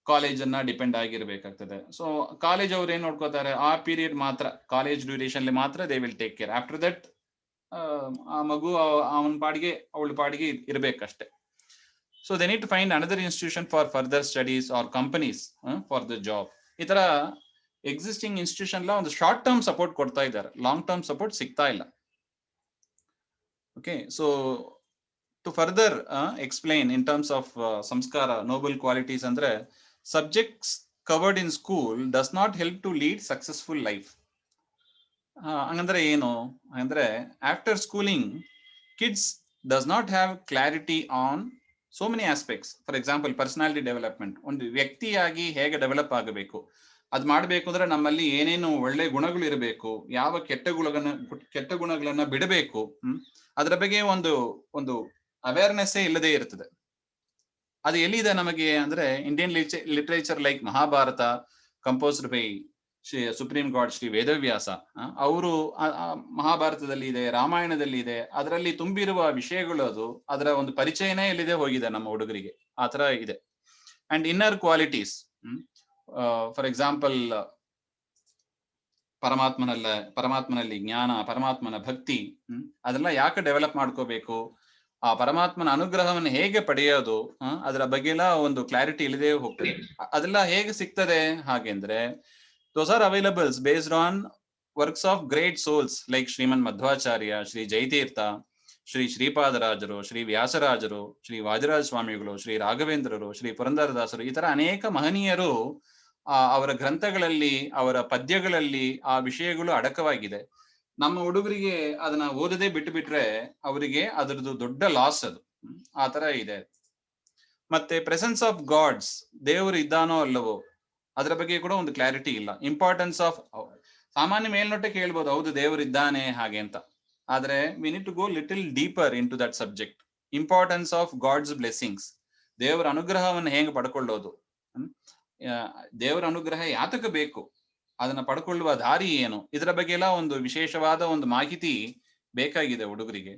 College ಅನ್ನ ಡಿಪೆಂಡ್ ಆಗಿರ್ಬೇಕಾಗ್ತದೆ. ಸೊ ಕಾಲೇಜ್ ಅವ್ರು ಏನ್ ನೋಡ್ಕೋತಾರೆ, ಆ ಪೀರಿಯಡ್ ಮಾತ್ರ, ಕಾಲೇಜ್ ಡ್ಯೂರೇಷನ್ ಮಾತ್ರ they will take care. After that ಆ ಮಗು ಅವನ ಪಾಡಿಗೆ ಅವಳ ಪಾಡಿಗೆ ಇರ್ಬೇಕಷ್ಟೇ. So they need to find another institution for further studies or companies for the job. ಈ ತರ ಎಕ್ಸಿಸ್ಟಿಂಗ್ ಇನ್ಸ್ಟಿಟ್ಯೂಷನ್ ಒಂದು ಶಾರ್ಟ್ ಟರ್ಮ್ ಸಪೋರ್ಟ್ ಕೊಡ್ತಾ ಇದ್ದಾರೆ, ಲಾಂಗ್ ಟರ್ಮ್ ಸಪೋರ್ಟ್ ಸಿಗ್ತಾ ಇಲ್ಲ. Okay, so to further explain in terms of ಸಂಸ್ಕಾರ, ನೋಬಲ್ ಕ್ವಾಲಿಟೀಸ್ ಅಂದ್ರೆ, subjects covered in school does not help to lead successful life. ಹಂಗಂದ್ರೆ ಏನು ಅಂದ್ರೆ, after schooling kids does not have clarity on so many aspects. For example, personality development, ಒಂದು ವ್ಯಕ್ತಿಯಾಗಿ ಹೇಗೆ ಡೆವಲಪ್ ಆಗಬೇಕು, ಅದ್ ಮಾಡ್ಬೇಕು ಅಂದ್ರೆ ನಮ್ಮಲ್ಲಿ ಏನೇನು ಒಳ್ಳೆ ಗುಣಗಳು ಇರಬೇಕು, ಯಾವ ಕೆಟ್ಟ ಗುಣಗಳನ್ನ ಬಿಡಬೇಕು, ಅದರ ಬಗ್ಗೆ ಒಂದು ಅವೇರ್ನೆಸ್ ಇಲ್ಲದೆ ಇರ್ತದೆ. ಅದು ಎಲ್ಲಿದೆ ನಮಗೆ ಅಂದ್ರೆ, Indian literature like Mahabharata, composed by supreme god Shri Vedavyasa, ಅವರು ಮಹಾಭಾರತದಲ್ಲಿ ಇದೆ, ರಾಮಾಯಣದಲ್ಲಿ ಇದೆ, ಅದರಲ್ಲಿ ತುಂಬಿರುವ ವಿಷಯಗಳು, ಅದರ ಒಂದು ಪರಿಚಯನೇ ಎಲ್ಲಿದೆ ಹೋಗಿದೆ ನಮ್ಮ ಹುಡುಗರಿಗೆ, ಆ ತರ ಇದೆ. And inner qualities, for example ಪರಮಾತ್ಮನಲ್ಲಿ ಜ್ಞಾನ, ಪರಮಾತ್ಮನ ಭಕ್ತಿ, ಅದೆಲ್ಲ ಯಾಕೆ ಡೆವಲಪ್ ಮಾಡ್ಕೋಬೇಕು, ಆ ಪರಮಾತ್ಮನ ಅನುಗ್ರಹವನ್ನು ಹೇಗೆ ಪಡೆಯೋದು, ಅದರ ಬಗ್ಗೆ ಎಲ್ಲ ಒಂದು ಕ್ಲಾರಿಟಿ ಇಲ್ಲದೆ ಹೋಗ್ತದೆ. ಅದೆಲ್ಲ ಹೇಗೆ ಸಿಗ್ತದೆ ಹಾಗೆಂದ್ರೆ, those are availables based on works of great souls like Shriman Madhvacharya, Shri Jayatheertha, Shri ಶ್ರೀಪಾದರಾಜರು, Shri ವ್ಯಾಸರಾಜರು, ಶ್ರೀ ವಾದಿರಾಜ ಸ್ವಾಮಿಗಳು, ಶ್ರೀ ರಾಘವೇಂದ್ರರು, ಶ್ರೀ ಪುರಂದರದಾಸರು, ಈ ತರ ಅನೇಕ ಮಹನೀಯರು ಅವರ ಗ್ರಂಥಗಳಲ್ಲಿ, ಅವರ ಪದ್ಯಗಳಲ್ಲಿ ಆ ವಿಷಯಗಳು ಅಡಕವಾಗಿದೆ. ನಮ್ಮ ಹುಡುಗರಿಗೆ ಅದನ್ನ ಓದದೇ ಬಿಟ್ಟು ಬಿಟ್ರೆ ಅವರಿಗೆ ಅದರದ್ದು ದೊಡ್ಡ ಲಾಸ್ ಅದು. ಆ ತರ ಇದೆ. ಮತ್ತೆ ಪ್ರೆಸೆನ್ಸ್ ಆಫ್ ಗಾಡ್ಸ್, ದೇವರು ಇದ್ದಾನೋ ಅಲ್ಲವೋ ಅದರ ಬಗ್ಗೆ ಕೂಡ ಒಂದು ಕ್ಲಾರಿಟಿ ಇಲ್ಲ. ಇಂಪಾರ್ಟೆನ್ಸ್ ಆಫ್, ಸಾಮಾನ್ಯ ಮೇಲ್ನೋಟಕ್ಕೆ ಹೇಳ್ಬೋದು ಹೌದು ದೇವರು ಇದ್ದಾನೆ ಹಾಗೆ ಅಂತ, ಆದ್ರೆ we need to go little deeper into that subject. Importance of God's blessings, ದೇವರ ಅನುಗ್ರಹವನ್ನು ಹೇಗೆ ಪಡ್ಕೊಳ್ಳೋದು, ದೇವರ ಅನುಗ್ರಹ ಯಾತಕ್ಕೆ ಬೇಕು, ಅದನ್ನ ಪಡ್ಕೊಳ್ಳುವ ದಾರಿ ಏನು, ಇದರ ಬಗ್ಗೆ ಎಲ್ಲ ಒಂದು ವಿಶೇಷವಾದ ಒಂದು ಮಾಹಿತಿ ಬೇಕಾಗಿದೆ ಹುಡುಗರಿಗೆ.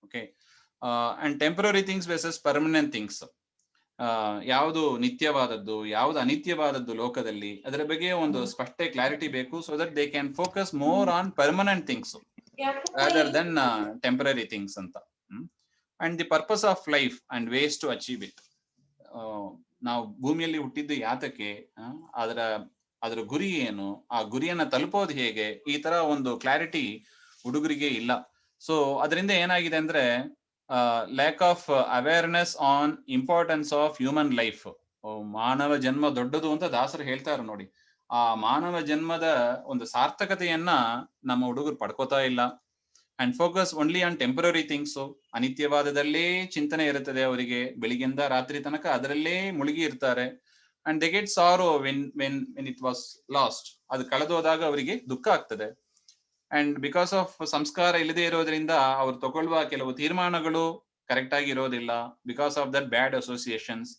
Okay, and temporary things versus permanent things, ಯಾವುದು ನಿತ್ಯವಾದದ್ದು ಯಾವುದು ಅನಿತ್ಯವಾದದ್ದು ಲೋಕದಲ್ಲಿ, ಅದರ ಬಗ್ಗೆ ಒಂದು ಸ್ಪಷ್ಟ ಕ್ಲಾರಿಟಿ ಬೇಕು. So that they can focus more on permanent things rather than temporary things ಅಂತ. And the purpose of life and ways to achieve it, ನಾವು ಭೂಮಿಯಲ್ಲಿ ಹುಟ್ಟಿದ್ದು ಯಾತಕ್ಕೆ, ಅದರ ಗುರಿ ಏನು, ಆ ಗುರಿಯನ್ನ ತಲುಪೋದು ಹೇಗೆ, ಈ ತರ ಒಂದು ಕ್ಲಾರಿಟಿ ಹುಡುಗರಿಗೆ ಇಲ್ಲ. ಸೊ ಅದರಿಂದ ಏನಾಗಿದೆ ಅಂದ್ರೆ lack of awareness on importance of human life. ಮಾನವ ಜನ್ಮ ದೊಡ್ಡದು ಅಂತ ದಾಸರು ಹೇಳ್ತಾರೆ ನೋಡಿ, ಆ ಮಾನವ ಜನ್ಮದ ಒಂದು ಸಾರ್ಥಕತೆಯನ್ನ ನಮ್ಮ ಹುಡುಗರು ಪಡ್ಕೋತಾ ಇಲ್ಲ. And focus only on temporary things, ಅನಿತ್ಯವಾದದಲ್ಲೇ ಚಿಂತನೆ ಇರುತ್ತದೆ ಅವರಿಗೆ, ಬೆಳಿಗ್ಗೆಯಿಂದ ರಾತ್ರಿ ತನಕ ಅದರಲ್ಲೇ ಮುಳುಗಿ ಇರ್ತಾರೆ. And they get sorrow when it was lost, ಅದು ಕಳೆದೋದಾಗ ಅವರಿಗೆ ದುಃಖ ಆಗ್ತದೆ. ಅಂಡ್ ಬಿಕಾಸ್ ಆಫ್ ಸಂಸ್ಕಾರ ಇಲ್ಲದೆ ಇರೋದ್ರಿಂದ ಅವ್ರು ತಗೊಳ್ಳುವ ಕೆಲವು ತೀರ್ಮಾನಗಳು ಕರೆಕ್ಟ್ ಆಗಿ ಇರೋದಿಲ್ಲ. Because of that bad associations,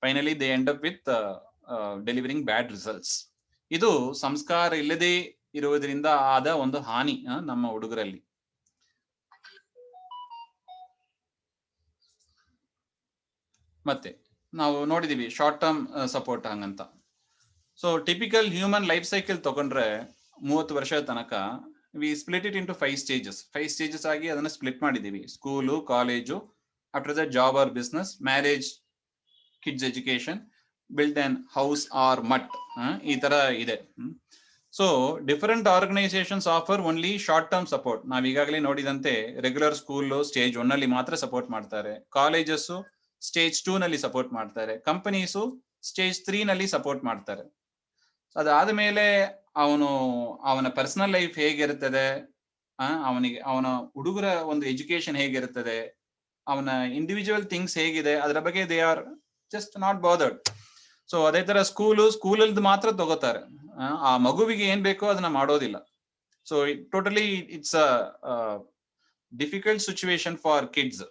finally they end up with delivering bad results. ಇದು ಸಂಸ್ಕಾರ ಇಲ್ಲದೆ ಇರುವುದರಿಂದ ಆದ ಒಂದು ಹಾನಿ ನಮ್ಮ ಹುಡುಗರಲ್ಲಿ. ಮತ್ತೆ ನಾವು ನೋಡಿದೀವಿ ಶಾರ್ಟ್ ಟರ್ಮ್ ಸಪೋರ್ಟ್ ಹಂಗಂತ. So typical human life cycle ತಗೊಂಡ್ರೆ 30 ವರ್ಷದ ತನಕ we split it into 5 stages ಆಗಿ ಅದನ್ನ ಸ್ಪ್ಲಿಟ್ ಮಾಡಿದೀವಿ. School, college, after that job or business, marriage, kids education, build own house or mutt, ಈ ತರ ಇದೆ. So different organisations offer only short term support. ನಾವ್ ಈಗಾಗಲೇ ನೋಡಿದಂತೆ ರೆಗ್ಯುಲರ್ ಸ್ಕೂಲ್ ಸ್ಟೇಜ್ 1 ನಲ್ಲಿ ಮಾತ್ರ ಸಪೋರ್ಟ್ ಮಾಡ್ತಾರೆ, ಕಾಲೇಜಸ್ ಸ್ಟೇಜ್ 2 ನಲ್ಲಿ ಸಪೋರ್ಟ್ ಮಾಡ್ತಾರೆ, ಕಂಪನೀಸು ಸ್ಟೇಜ್ 3 ನಲ್ಲಿ ಸಪೋರ್ಟ್ ಮಾಡ್ತಾರೆ. ಅದಾದ ಮೇಲೆ ಅವನ ಪರ್ಸನಲ್ ಲೈಫ್ ಹೇಗಿರ್ತದೆ, ಅವನ ಹುಡುಗರ ಒಂದು ಎಜುಕೇಶನ್ ಹೇಗಿರ್ತದೆ, ಅವನ ಇಂಡಿವಿಜುವಲ್ ಥಿಂಗ್ಸ್ ಹೇಗಿದೆ, ಅದರ ಬಗ್ಗೆ they are just not bothered. So ಅದೇ ತರ ಸ್ಕೂಲಲ್ಲಿ ಮಾತ್ರ ತಗೋತಾರೆ, ಆ ಮಗುವಿಗೆ ಏನ್ ಬೇಕೋ ಅದನ್ನ ಮಾಡೋದಿಲ್ಲ. So totally it's a difficult situation for kids.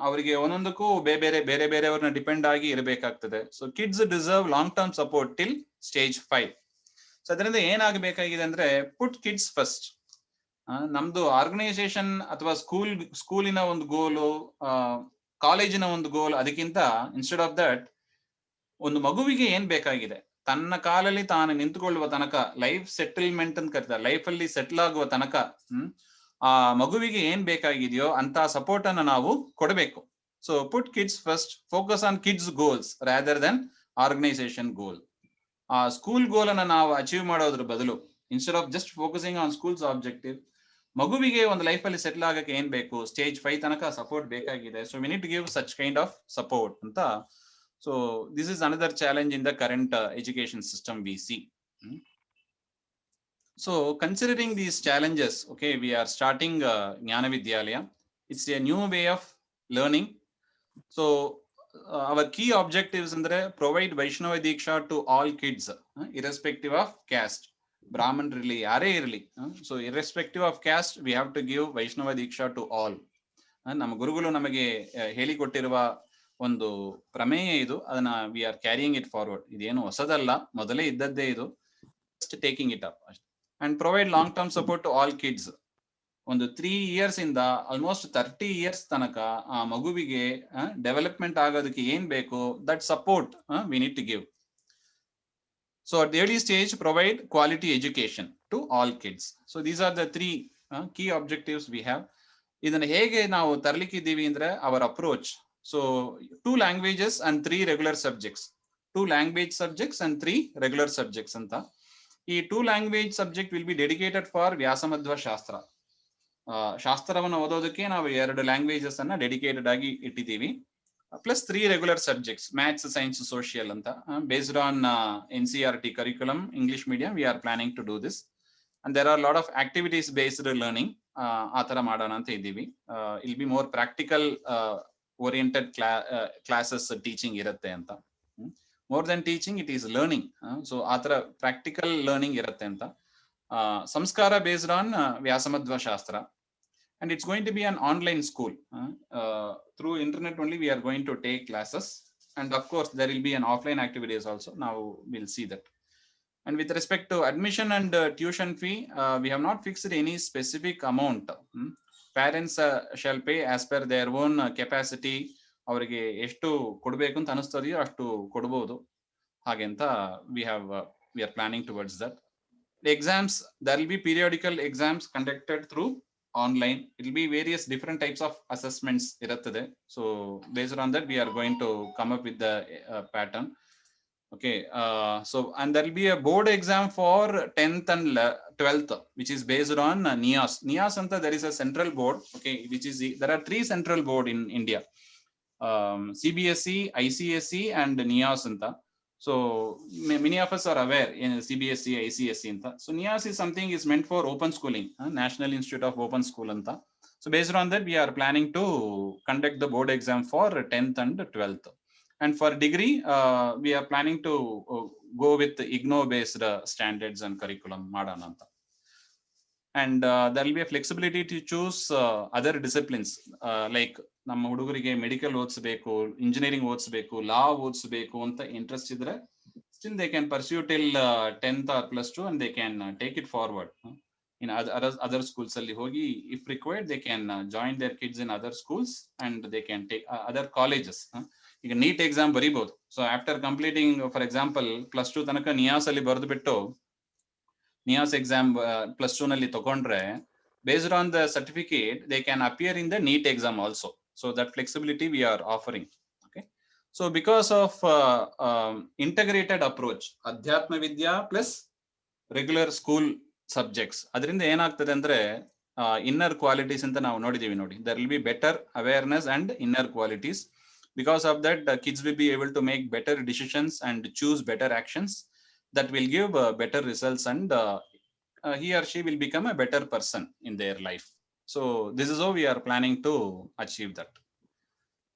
ಅವರಿಗೆ ಒಂದೊಂದಕ್ಕೂ ಬೇರೆ ಬೇರೆಯವ್ರನ್ನ ಡಿಪೆಂಡ್ ಆಗಿ ಇರಬೇಕಾಗ್ತದೆ. So kids deserve long term support till stage 5. So ಅದರಿಂದ ಏನಾಗಬೇಕಾಗಿದೆ ಅಂದ್ರೆ ಪುಟ್ ಕಿಡ್ಸ್ ಫಸ್ಟ್. ನಮ್ದು ಆರ್ಗನೈಸೇಷನ್ ಅಥವಾ ಸ್ಕೂಲಿನ ಒಂದು ಗೋಲು, ಕಾಲೇಜಿನ ಒಂದು ಗೋಲ್, ಅದಕ್ಕಿಂತ ಇನ್ಸ್ಟೆಡ್ ಆಫ್ ದಟ್ ಒಂದು ಮಗುವಿಗೆ ಏನ್ ಬೇಕಾಗಿದೆ, ತನ್ನ ಕಾಲಲ್ಲಿ ತಾನು ನಿಂತುಕೊಳ್ಳುವ ತನಕ, ಲೈಫ್ ಸೆಟಲ್ಮೆಂಟ್ ಅಂತ ಕರೀತಾರೆ, ಲೈಫ್ ಅಲ್ಲಿ ಸೆಟ್ಲ್ ಆಗುವ ತನಕ ಆ ಮಗುವಿಗೆ ಏನ್ ಬೇಕಾಗಿದೆಯೋ ಅಂತ ಸಪೋರ್ಟ್ ಅನ್ನ ನಾವು ಕೊಡಬೇಕು. So put kids first, focus on kids goals rather than organisation goal. ಆ ಸ್ಕೂಲ್ ಗೋಲ್ ಅನ್ನ ನಾವು ಅಚೀವ್ ಮಾಡೋದ್ರ ಬದಲು, instead of just focusing on schools objective, ಮಗುವಿಗೆ ಒಂದು ಲೈಫ್ ಅಲ್ಲಿ ಸೆಟ್ಲ್ ಆಗಕ್ಕೆ ಏನ್ ಬೇಕು, ಸ್ಟೇಜ್ 5 ತನಕ ಸಪೋರ್ಟ್ ಬೇಕಾಗಿದೆ. So we need to give such kind of support ಅಂತ. So this is another challenge in the current education system we see. So considering these challenges, okay, we are starting Jnana Vidyalaya. It's a new way of learning. So our key objectives andre provide Vaishnava Diksha to all kids, irrespective of caste. Brahman really yare irli. So irrespective of caste, we have to give Vaishnava Diksha to all. ನಮ್ಮ ಗುರುಗಳು ನಮಗೆ ಹೇಳಿಕೊಟ್ಟಿರುವ ಒಂದು ಪ್ರಮೇಯ ಇದು. ಅದನ್ನ we are carrying it forward. ಇದೇನು ಹೊಸದಲ್ಲ, ಮೊದಲೇ ಇದ್ದದ್ದೇ ಇದು, just taking it up. And provide long term support to all kids. ಒಂದು 3 years ಇಂದ ಆಲ್ಮೋಸ್ಟ್ 30 years ತನಕ ಆ ಮಗುವಿಗೆ ಡೆವಲಪ್ಮೆಂಟ್ ಆಗೋದಕ್ಕೆ ಏನ್ ಬೇಕು, that support we need to give. So at the early stage provide quality education to all kids. So these are the 3 key objectives we have. ಇದನ್ನ ಹೇಗೆ ನಾವು ತರಲಿಕ್ಕಿದ್ದೀವಿ ಅಂದ್ರೆ hour approach. So 2 languages and 3 regular subjects. 2 language subjects and 3 regular subjects ಅಂತ. ಈ 2 language subject will be dedicated for ವ್ಯಾಸಮಧ್ವ ಶಾಸ್ತ್ರ. ಶಾಸ್ತ್ರವನ್ನು ಓದೋದಕ್ಕೆ ನಾವು 2 languages ಅನ್ನ ಡೆಡಿಕೇಟೆಡ್ ಆಗಿ ಇಟ್ಟಿದ್ದೀವಿ. plus 3 regular subjects, maths, science, social anta, based on NCERT curriculum, English medium. We are planning to do this, and there are a lot of activities based learning. Atara madana anta idivi. It'll be more practical oriented classes teaching irutte anta. More than teaching, it is learning. So atara practical learning irutte anta. Samskara based on Vyasamadhva Shastra, and it's going to be an online school. Through internet only we are going to take classes, and of course there will be an offline activities also. Now we'll see that. And with respect to admission and tuition fee, we have not fixed any specific amount. Parents shall pay as per their own capacity. ಅವರಿಗೆ ಎಷ್ಟು ಕೊಡಬೇಕು ಅಂತ ಅನಿಸ್ತದೆಯೋ ಅಷ್ಟು ಕೊಡಬಹುದು ಹಾಗೆ ಅಂತ we are planning towards that. The exams, there will be periodical exams conducted through online. It will be various different types of assessments iruttade. So based on that we are going to come up with the pattern. Okay, so and there will be a board exam for 10th and 12th, which is based on NIAS. NIAS anta, there is a central board, okay, which is there are 3 central board in India, CBSE, ICSE and NIAS anta. So many of us are aware in CBSE, ICSE anta. So NIAS is something is meant for open schooling, National Institute of Open School anta. So based on that we are planning to conduct the board exam for 10th and 12th. And for degree, we are planning to go with the IGNOU based standards and curriculum madana anta. And there will be a flexibility to choose other disciplines, like ನಮ್ಮ ಹುಡುಗರಿಗೆ ಮೆಡಿಕಲ್ ಓದಿಸಬೇಕು, ಇಂಜಿನಿಯರಿಂಗ್ ಓದಿಸಬೇಕು, ಲಾ ಓದಿಸಬೇಕು ಅಂತ ಇಂಟ್ರೆಸ್ಟ್ ಇದ್ರೆ still they can pursue till 10th or +2 and they can take it forward in other schools ಅಲ್ಲಿ ಹೋಗಿ, if required they can join their kids in other schools and they can take other colleges. ಈಗ ನೀಟ್ ಎಕ್ಸಾಮ್ ಬರೀಬಹುದು. So after completing for example +2 ತನಕ ನಿಯಾಸ್ ಅಲ್ಲಿ ಬರೆದು ಬಿಟ್ಟು ನಿಯಾಸ್ ಎಕ್ಸಾಮ್ +2 ನಲ್ಲಿ ತಗೊಂಡ್ರೆ, based on the certificate they can appear in the NEET exam also. So that flexibility we are offering. Okay, so because of integrated approach, Adhyatma Vidya plus regular school subjects, ಅದರಿಂದ ಏನಾಗ್ತದೆ ಅಂದ್ರೆ ಇನ್ನರ್ ಕ್ವಾಲಿಟೀಸ್ ಅಂತ ನಾವು ನೋಡಿದೀವಿ ನೋಡಿ. There will be better awareness and inner qualities. Because of that, the kids will be able to make better decisions and choose better actions that will give better results, and he or she will become a better person in their life. So this is how we are planning to achieve that.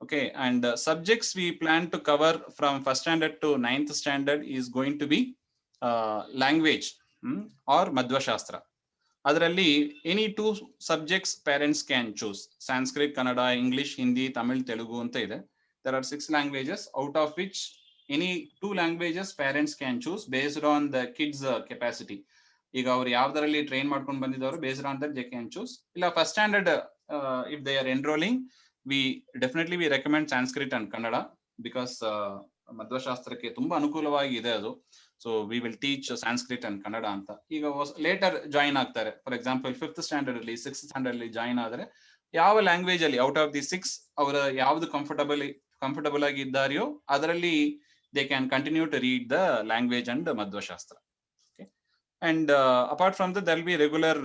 Okay, and subjects we plan to cover from 1st standard to 9th standard is going to be language or Madhva Shastra. Adralli any 2 subjects parents can choose: Sanskrit, Kannada, English, Hindi, Tamil, Telugu anta ide. There are 6 languages, out of which any 2 languages parents can choose based on the kids capacity. ಈಗ ಅವ್ರು ಯಾವ್ದರಲ್ಲಿ ಟ್ರೈನ್ ಮಾಡ್ಕೊಂಡು ಬಂದಿದ್ದವರು, based on that they can choose. ಇಲ್ಲ 1st standard if they are enrolling, we definitely we recommend Sanskrit and Kannada because Madhva ಶಾಸ್ತ್ರಕ್ಕೆ ತುಂಬಾ ಅನುಕೂಲವಾಗಿ ಇದೆ ಅದು. So we will teach Sanskrit and Kannada ಅಂತ. ಈಗ ಲೇಟರ್ ಜಾಯಿನ್ ಆಗ್ತಾರೆ, ಫಾರ್ ಎಕ್ಸಾಂಪಲ್ 5th standard ಅಲ್ಲಿ 6th standard ಅಲ್ಲಿ ಜಾಯಿನ್ ಆದ್ರೆ ಯಾವ ಲ್ಯಾಂಗ್ವೇಜ್ ಅಲ್ಲಿ ಔಟ್ ಆಫ್ ದಿ 6 ಅವರ ಯಾವ್ದು ಕಂಫರ್ಟಬಲ್ ಆಗಿ ಇದ್ದಾರೆಯೋ ಅದರಲ್ಲಿ they can continue to read the language and Madhva Shastra. Okay, and apart from that there will be regular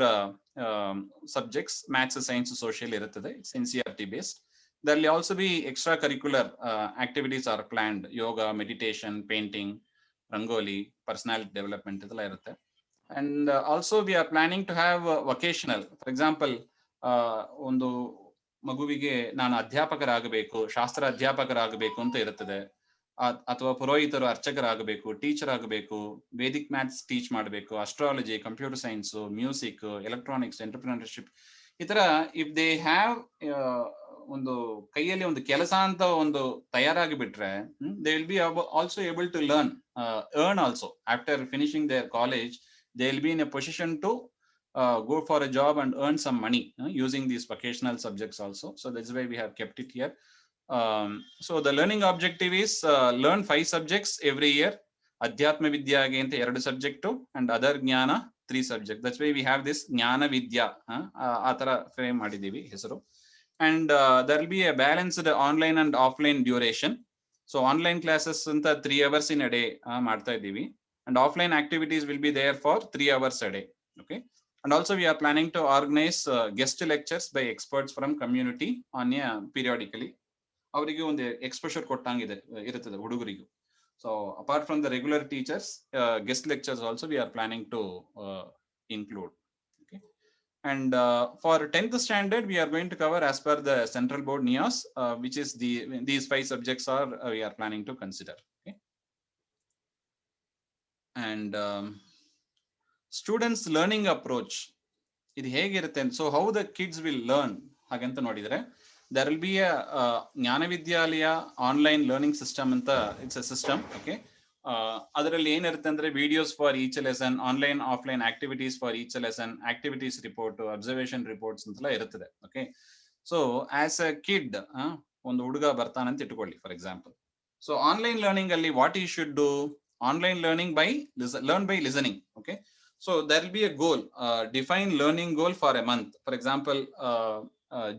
subjects, maths, science, social iruttade. It's NCERT based. There will also be extracurricular activities are planned: yoga, meditation, painting, rangoli, personality development idella irutte. And also we are planning to have vocational, for example ಒಂದು ಮಗುವಿಗೆ ನಾನು ಅಧ್ಯಾಪಕರಾಗಬೇಕು, ಶಾಸ್ತ್ರ ಅಧ್ಯಾಪಕರಾಗಬೇಕು ಅಂತ ಇರುತ್ತದೆ, ಅಥವಾ ಪುರೋಹಿತರು ಅರ್ಚಕರಾಗಬೇಕು, ಟೀಚರ್ ಆಗಬೇಕು, ವೇದಿಕ್ ಮ್ಯಾಥ್ಸ್ ಟೀಚ್ ಮಾಡಬೇಕು, astrology, computer science, music, electronics, entrepreneurship, ಈ ತರ ಇಫ್ ದೇ ಹ್ಯಾವ್ ಒಂದು ಕೈಯಲ್ಲಿ ಒಂದು ಕೆಲಸ ಅಂತ ಒಂದು ತಯಾರಾಗಿ ಬಿಟ್ರೆ, they will be also able to earn also after finishing their college. They will be in a position to go for a job and earn some money using these vocational subjects also. So that's why we have kept it here. So the learning objective is learn 5 subjects every year. Adhyatma Vidya ante 2 subject and other Jnana 3 subjects. That's why we have this Jnana Vidya atara frame ಮಾಡಿದೀವಿ ಹೆಸರು. And there will be a balanced online and offline duration. So online classes anta 3 hours in a day ಮಾಡ್ತಾ ಇದ್ದೀವಿ, and offline activities will be there for 3 hours a day. Okay, and also we are planning to organize guest lectures by experts from community on periodically. ಅವರಿಗೆ ಒಂದು ಎಕ್ಸ್ಪೋಷರ್ ಕೊಟ್ಟಂಗಿದೆ ಇರುತ್ತದೆ ಹುಡುಗರಿಗೂ. So apart from the regular teachers, guest lectures also we are planning to include. Okay. And for 10th standard, we are going to cover as per the Central Board NIOS, which is these 5 subjects are we are planning to consider. Okay. And students learning approach, ಇದು ಹೇಗಿರುತ್ತೆ, so how the kids will learn ಹಾಗಂತ ನೋಡಿದ್ರೆ, there will be a ಜ್ಞಾನ ವಿದ್ಯಾಲಯ ಆನ್ಲೈನ್ ಲರ್ನಿಂಗ್ ಸಿಸ್ಟಮ್ ಅಂತ, ಇಟ್ಸ್ ಅ ಸಿಸ್ಟಮ್. ಓಕೆ, ಅದರಲ್ಲಿ ಏನಿರುತ್ತೆ ಅಂದ್ರೆ videos for each lesson, online offline activities for each lesson, activities report, observation reports ಅಂತೆಲ್ಲ ಇರುತ್ತದೆ. Okay, so as a kid, ಒಂದು ಹುಡುಗ ಬರ್ತಾನಂತ ಇಟ್ಕೊಳ್ಳಿ for example. So online learning ಅಲ್ಲಿ ವಾಟ್ ಈ should do, online learning learn by listening. Okay, so there will be a goal, define learning goal for a month. For example,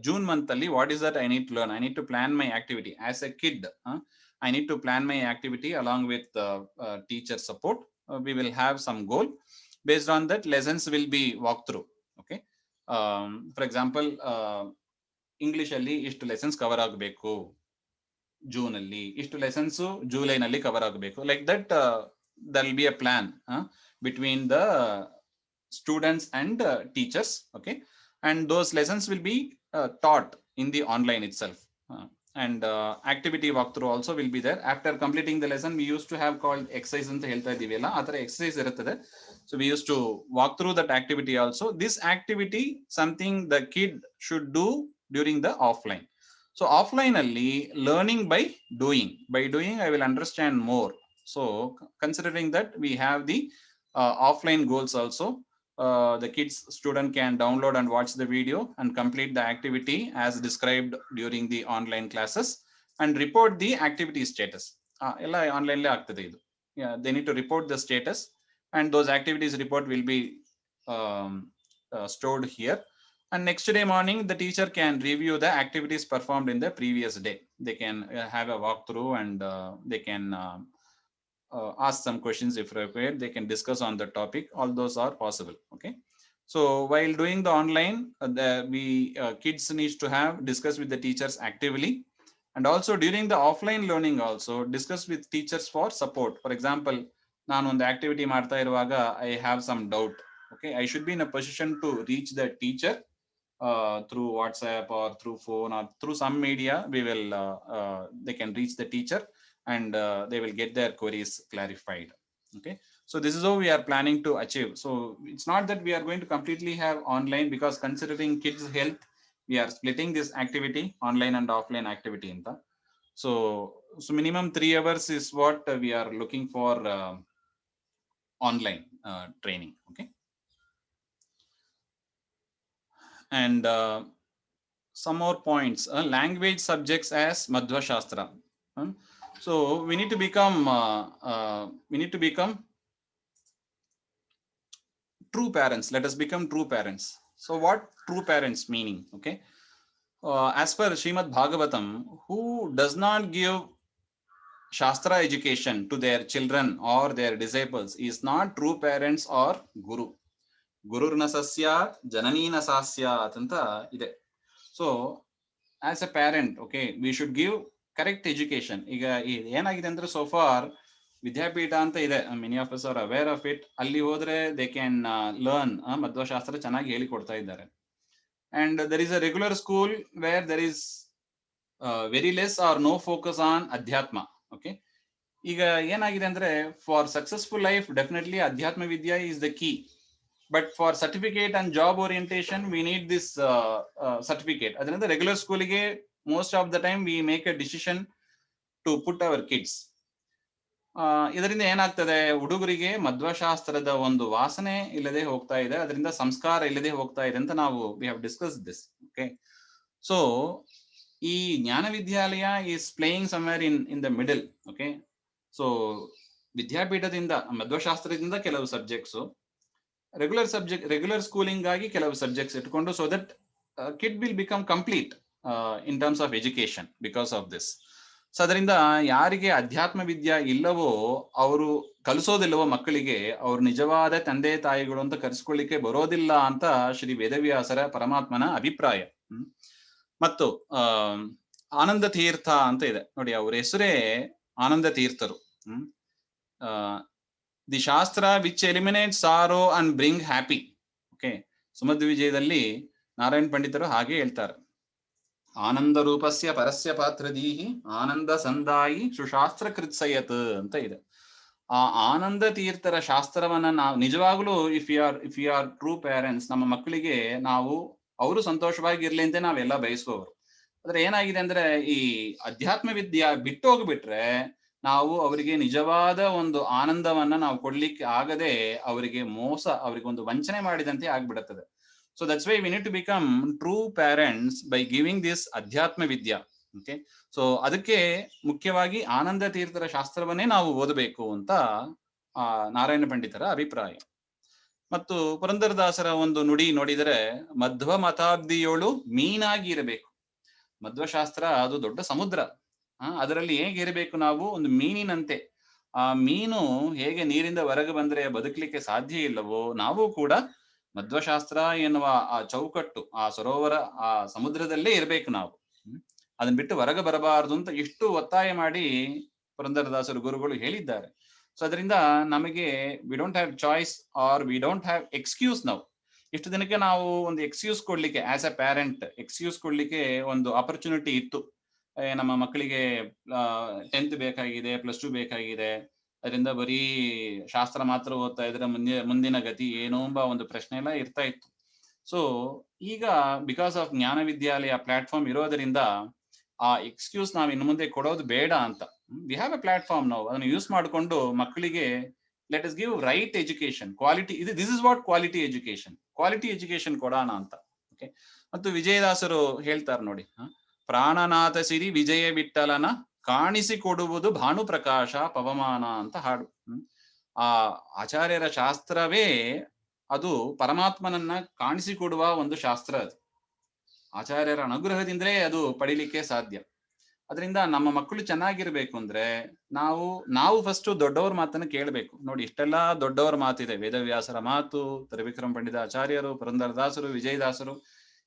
June month alli, what is that I need to learn? I need to plan my activity as a kid. I need to plan my activity along with teacher support. We will have some goal. Based on that, lessons will be walked through. Okay, for example, English alli ishtu lessons cover ಆಗಬೇಕು, ಜೂನ್ ಅಲ್ಲಿ ಇಷ್ಟು ಲೆಸನ್ಸ್ ಜುಲೈ ನಲ್ಲಿ ಕವರ್ ಆಗಬೇಕು. Like that there will be a plan between the students and teachers. Okay, and those lessons will be taught in the online itself, and activity walkthrough also will be there. After completing the lesson, we used to have called exercise anta helta idivella, adara exercise iruttade. So we used to walk through that activity also. This activity something the kid should do during the offline. So offline alli learning by doing I will understand more. So considering that, we have the offline goals also. The student can download and watch the video and complete the activity as described during the online classes and report the activity status. Ella online le agtade idu. Yeah, they need to report the status, and those activities report will be stored here. And next day morning, the teacher can review the activities performed in the previous day. They can have a walkthrough, and they can ask some questions if required. They can discuss on the topic. All those are possible. Okay, so while doing the online, kids needs to have discuss with the teachers actively, and also during the offline learning also discuss with teachers for support. For example, ನಾನು ಒಂದು activity ಮಾಡ್ತಾ ಇರುವಾಗ I have some doubt. Okay, I should be in a position to reach the teacher through WhatsApp or through phone or through some media. They can reach the teacher, and they will get their queries clarified. Okay, so this is how we are planning to achieve. So it's not that we are going to completely have online, because considering kids health, we are splitting this activity online and offline activity in the, so minimum 3 hours is what we are looking for online training. Okay, and some more points. Language subjects as Madhva Shastra. So we need to become true parents. Let us become true parents. So what true parents meaning? Okay, as per Srimad Bhagavatam, who does not give Shastra education to their children or their disciples is not true parents or guru. Gururna sasyat jananina sasyat anta ide. So as a parent, okay, we should give correct education. ಈಗ ಏನಾಗಿದೆ ಅಂದ್ರೆ, so far ವಿದ್ಯಾಪೀಠ ಅಂತ ಇದೆ, many of us are aware of it. ಅಲ್ಲಿ ಹೋದ್ರೆ they can learn ಮಧ್ವಶಾಸ್ತ್ರ ಚೆನ್ನಾಗಿ ಹೇಳಿಕೊಡ್ತಾ ಇದ್ದಾರೆ. And there is a regular school where there is very less or no focus on adhyatma. Okay, ಈಗ ಏನಾಗಿದೆ ಅಂದ್ರೆ, for successful life definitely adhyatma vidya is the key. But for certificate and job orientation, we need this certificate. Adrinda regular school ige most of the time we make a decision to put our kids. ಇದರಿಂದ ಏನಾಗ್ತದೆ, ಹುಡುಗರಿಗೆ ಮಧ್ವಶಾಸ್ತ್ರದ ಒಂದು ವಾಸನೆ ಇಲ್ಲದೆ ಹೋಗ್ತಾ ಇದೆ, ಅದರಿಂದ ಸಂಸ್ಕಾರ ಇಲ್ಲದೆ ಹೋಗ್ತಾ ಇದೆ ಅಂತ ನಾವು we have discussed this. Okay, so ಈ ಜ್ಞಾನ ವಿದ್ಯಾಲಯ is playing somewhere in the middle. Okay, so ವಿದ್ಯಾಪೀಠದಿಂದ ಮಧ್ವಶಾಸ್ತ್ರದಿಂದ ಕೆಲವು ಸಬ್ಜೆಕ್ಟ್ಸ್, ರೆಗ್ಯುಲರ್ ಸ್ಕೂಲಿಂಗ್ ಆಗಿ ಕೆಲವು ಸಬ್ಜೆಕ್ಟ್ಸ್ ಇಟ್ಕೊಂಡು, so that kid will become complete in terms of education because of this. So ಅದರಿಂದ ಯಾರಿಗೆ ಅಧ್ಯಾತ್ಮ ವಿದ್ಯಾ ಇಲ್ಲವೋ, ಅವರು ಕಲಿಸೋದಿಲ್ಲವೋ ಮಕ್ಕಳಿಗೆ, ಅವ್ರು ನಿಜವಾದ ತಂದೆ ತಾಯಿಗಳು ಅಂತ ಕರೆಸ್ಕೊಳ್ಳಿಕ್ಕೆ ಬರೋದಿಲ್ಲ ಅಂತ ಶ್ರೀ ವೇದವ್ಯಾಸರ ಪರಮಾತ್ಮನ ಅಭಿಪ್ರಾಯ. ಮತ್ತು ಆನಂದ ತೀರ್ಥ ಅಂತ ಇದೆ ನೋಡಿ, ಅವ್ರ ಹೆಸರೇ ಆನಂದ ತೀರ್ಥರು. The shastra which eliminate sorrow and bring happy. Okay, Sumadhva ವಿಜಯದಲ್ಲಿ ನಾರಾಯಣ ಪಂಡಿತರು ಹಾಗೆ ಹೇಳ್ತಾರೆ, ಆನಂದ ರೂಪಸ್ಯ ಪರಸ್ಯ ಪಾತ್ರದೀಹಿ ಆನಂದ ಸಂದಾಯಿ ಸುಶಾಸ್ತ್ರ ಕೃತ್ಸಯತ್ ಅಂತ ಇದೆ. ಆ ಆನಂದ ತೀರ್ಥರ ಶಾಸ್ತ್ರವನ್ನ ನಾವು ನಿಜವಾಗ್ಲೂ if you are true parents, ನಮ್ಮ ಮಕ್ಕಳಿಗೆ ನಾವು ಅವರು ಸಂತೋಷವಾಗಿರ್ಲಿ ಅಂತ ನಾವೆಲ್ಲ ಬಯಸುವವರು. ಆದ್ರೆ ಏನಾಗಿದೆ ಅಂದ್ರೆ ಈ ಅಧ್ಯಾತ್ಮ ವಿದ್ಯಾ ಬಿಟ್ಟು ಹೋಗ್ಬಿಟ್ರೆ ನಾವು ಅವರಿಗೆ ನಿಜವಾದ ಒಂದು ಆನಂದವನ್ನ ನಾವು ಕೊಡ್ಲಿಕ್ಕೆ ಆಗದೆ ಅವರಿಗೆ ಮೋಸ, ಅವರಿಗೆ ಒಂದು ವಂಚನೆ ಮಾಡಿದಂತೆ ಆಗ್ಬಿಡುತ್ತದೆ. So that's why we need to become true parents by giving this adhyatma vidya. Okay, so ಅದಕ್ಕೆ ಮುಖ್ಯವಾಗಿ ಆನಂದ ತೀರ್ಥರ ಶಾಸ್ತ್ರವನ್ನೇ ನಾವು ಓದಬೇಕು ಅಂತ ನಾರಾಯಣ ಪಂಡಿತರ ಅಭಿಪ್ರಾಯ. ಮತ್ತು ಪುರಂದರದಾಸರ ಒಂದು ನುಡಿ ನೋಡಿದರೆ, ಮಧ್ವ ಮತಾಬ್ದಿಯೋಳು ಮೀನಾಗಿ ಇರಬೇಕು. ಮಧ್ವಶಾಸ್ತ್ರ ಅದು ದೊಡ್ಡ ಸಮುದ್ರ, ಅದರಲ್ಲಿ ಹೇಗೆ ಇರಬೇಕು ನಾವು, ಒಂದು ಮೀನಿನಂತೆ. ಆ ಮೀನು ಹೇಗೆ ನೀರಿಂದ ಹೊರಗೆ ಬಂದ್ರೆ ಬದುಕಲಿಕ್ಕೆ ಸಾಧ್ಯ ಇಲ್ಲವೋ, ನಾವು ಕೂಡ ಮಧ್ವಶಾಸ್ತ್ರ ಎನ್ನುವ ಆ ಚೌಕಟ್ಟು, ಆ ಸರೋವರ, ಆ ಸಮುದ್ರದಲ್ಲೇ ಇರ್ಬೇಕು ನಾವು. ಅದನ್ನ ಬಿಟ್ಟು ಹೊರಗೆ ಬರಬಾರದು ಅಂತ ಎಷ್ಟು ಒತ್ತಾಯ ಮಾಡಿ ಪುರಂದರದಾಸರು ಗುರುಗಳು ಹೇಳಿದ್ದಾರೆ. ಸೊ ಅದರಿಂದ ನಮಗೆ we don't have choice or we don't have excuse. ನಾವು ಇಷ್ಟು ದಿನಕ್ಕೆ ನಾವು ಒಂದು ಎಕ್ಸ್ಕ್ಯೂಸ್ ಕೊಡ್ಲಿಕ್ಕೆ, ಆಸ್ ಎ ಪ್ಯಾರೆಂಟ್ ಎಕ್ಸ್ಕ್ಯೂಸ್ ಕೊಡ್ಲಿಕ್ಕೆ ಒಂದು ಆಪರ್ಚುನಿಟಿ ಇತ್ತು. ನಮ್ಮ ಮಕ್ಕಳಿಗೆ 10th ಬೇಕಾಗಿದೆ, +2 ಬೇಕಾಗಿದೆ, ಅದರಿಂದ ಬರೀ ಶಾಸ್ತ್ರ ಮಾತ್ರ ಓದ್ತಾ ಇದ್ರೆ ಮುಂದಿನ ಗತಿ ಏನು ಎಂಬ ಒಂದು ಪ್ರಶ್ನೆ ಎಲ್ಲ ಇರ್ತಾ ಇತ್ತು. ಸೊ ಈಗ ಬಿಕಾಸ್ ಆಫ್ ಜ್ಞಾನ ವಿದ್ಯಾಲಯ ಪ್ಲಾಟ್ಫಾರ್ಮ್ ಇರೋದರಿಂದ ಆ ಎಕ್ಸ್ಕ್ಯೂಸ್ ನಾವು ಇನ್ನು ಮುಂದೆ ಕೊಡೋದು ಬೇಡ ಅಂತ. ವಿ ಹ್ಯಾವ್ ಎ ಪ್ಲಾಟ್ಫಾರ್ಮ್, ನಾವು ಅದನ್ನು ಯೂಸ್ ಮಾಡಿಕೊಂಡು ಮಕ್ಕಳಿಗೆ let us give right education, quality. This is what quality education ಕೊಡೋಣ ಅಂತ. ಓಕೆ, ಮತ್ತು ವಿಜಯದಾಸರು ಹೇಳ್ತಾರೆ ನೋಡಿ, ಪ್ರಾಣನಾಥ ಸಿರಿ ವಿಜಯ ವಿಠಲನ ಕಾಣಿಸಿಕೊಡುವುದು ಭಾನುಪ್ರಕಾಶ ಪವಮಾನ ಅಂತ ಹಾಡು. ಆ ಆಚಾರ್ಯರ ಶಾಸ್ತ್ರವೇ ಅದು ಪರಮಾತ್ಮನನ್ನ ಕಾಣಿಸಿಕೊಡುವ ಒಂದು ಶಾಸ್ತ್ರ. ಅದು ಆಚಾರ್ಯರ ಅನುಗ್ರಹದಿಂದಲೇ ಅದು ಪಡಿಲಿಕ್ಕೆ ಸಾಧ್ಯ. ಅದರಿಂದ ನಮ್ಮ ಮಕ್ಕಳು ಚೆನ್ನಾಗಿರ್ಬೇಕು ಅಂದ್ರೆ ನಾವು ಫಸ್ಟ್ ದೊಡ್ಡವ್ರ ಮಾತನ್ನು ಕೇಳಬೇಕು. ನೋಡಿ, ಇಷ್ಟೆಲ್ಲಾ ದೊಡ್ಡವರ ಮಾತಿದೆ, ವೇದವ್ಯಾಸರ ಮಾತು, ತ್ರಿವಿಕ್ರಮ ಪಂಡಿತ ಆಚಾರ್ಯರು, ಪುರಂದರದಾಸರು, ವಿಜಯದಾಸರು,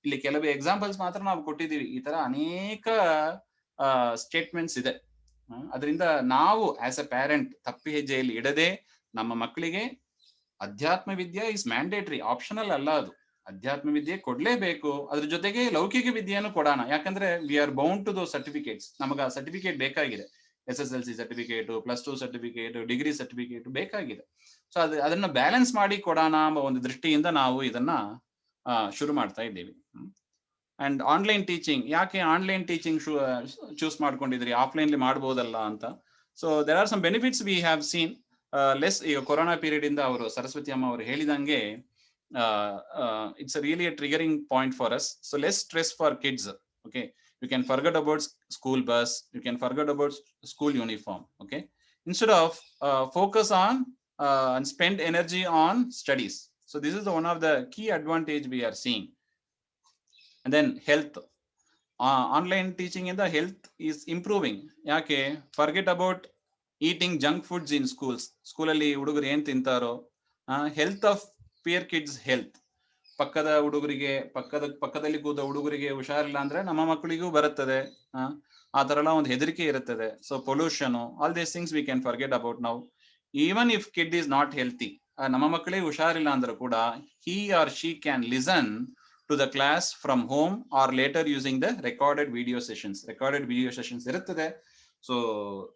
ಇಲ್ಲಿ ಕೆಲವು ಎಕ್ಸಾಂಪಲ್ಸ್ ಮಾತ್ರ ನಾವು ಕೊಟ್ಟಿದ್ದೀವಿ. ಈ ತರ ಅನೇಕ ಸ್ಟೇಟ್ಮೆಂಟ್ಸ್ ಇದೆ. ಅದರಿಂದ ನಾವು ಆಸ್ ಎ ಪ್ಯಾರೆಂಟ್ ತಪ್ಪಿ ಹೆಜ್ಜೆಯಲ್ಲಿ ಇಡದೆ ನಮ್ಮ ಮಕ್ಕಳಿಗೆ ಅಧ್ಯಾತ್ಮ ವಿದ್ಯೆ ಇಸ್ ಮ್ಯಾಂಡೇಟರಿ, ಆಪ್ಷನಲ್ ಅಲ್ಲ. ಅದು ಅಧ್ಯಾತ್ಮ ವಿದ್ಯೆ ಕೊಡ್ಲೇಬೇಕು. ಅದ್ರ ಜೊತೆಗೆ ಲೌಕಿಕ ವಿದ್ಯೆಯನ್ನು ಕೊಡೋಣ. ಯಾಕಂದ್ರೆ we are bound to those certificates. ನಮಗ ಆ ಸರ್ಟಿಫಿಕೇಟ್ ಬೇಕಾಗಿದೆ. SSLC certificate, +2 certificate, degree certificate ಬೇಕಾಗಿದೆ. ಸೊ ಅದನ್ನ ಬ್ಯಾಲೆನ್ಸ್ ಮಾಡಿ ಕೊಡೋಣ ಎಂಬ ಒಂದು ದೃಷ್ಟಿಯಿಂದ ನಾವು ಇದನ್ನ ಶುರು ಮಾಡ್ತಾ ಇದ್ದೀವಿ. ಅಂಡ್ ಆನ್ಲೈನ್ ಟೀಚಿಂಗ್, ಯಾಕೆ ಆನ್ಲೈನ್ ಟೀಚಿಂಗ್ ಚೂಸ್ ಮಾಡ್ಕೊಂಡಿದ್ರಿ, ಆಫ್ಲೈನ್ ಮಾಡ್ಬೋದಲ್ಲ ಅಂತ. So there are some benefits we have seen. Less, ಈಗ ಕೊರೋನಾ ಪೀರಿಯಡ್ ಇಂದ ಅವರು ಸರಸ್ವತಿ ಅಮ್ಮ ಅವರು ಹೇಳಿದಂಗೆ it's a really a triggering point for us. So less stress for kids. Okay, you can forget about school bus, you can forget about school uniform. Okay, instead of focus on and spend energy on studies. So this is the one of the key advantage we are seeing. And then health, online teaching in the health is improving. Yake forget about eating junk foods in schools. School alli huduguru ಏನು ತಿಂತಾರೋ, health of peer kids health. ಪಕ್ಕದ ಹುಡುಗರಿಗೆ, ಪಕ್ಕದಲ್ಲಿ ಕೂತ ಹುಡುಗರಿಗೆ ಹುಷಾರಿಲ್ಲ ಅಂದ್ರೆ ನಮ್ಮ ಮಕ್ಕಳಿಗೂ ಬರುತ್ತದೆ. ಆ ತರ ಎಲ್ಲ ಒಂದು ಹೆದರಿಕೆ ಇರುತ್ತದೆ. So pollution, all these things we can forget about now. Even if kid is not healthy, ನಮ್ಮ ಮಕ್ಕಳಿಗೆ ಹುಷಾರಿಲ್ಲ ಅಂದ್ರೂ ಕೂಡ he or she can listen to the class from home or later using the recorded video sessions ಇರುತ್ತದೆ. So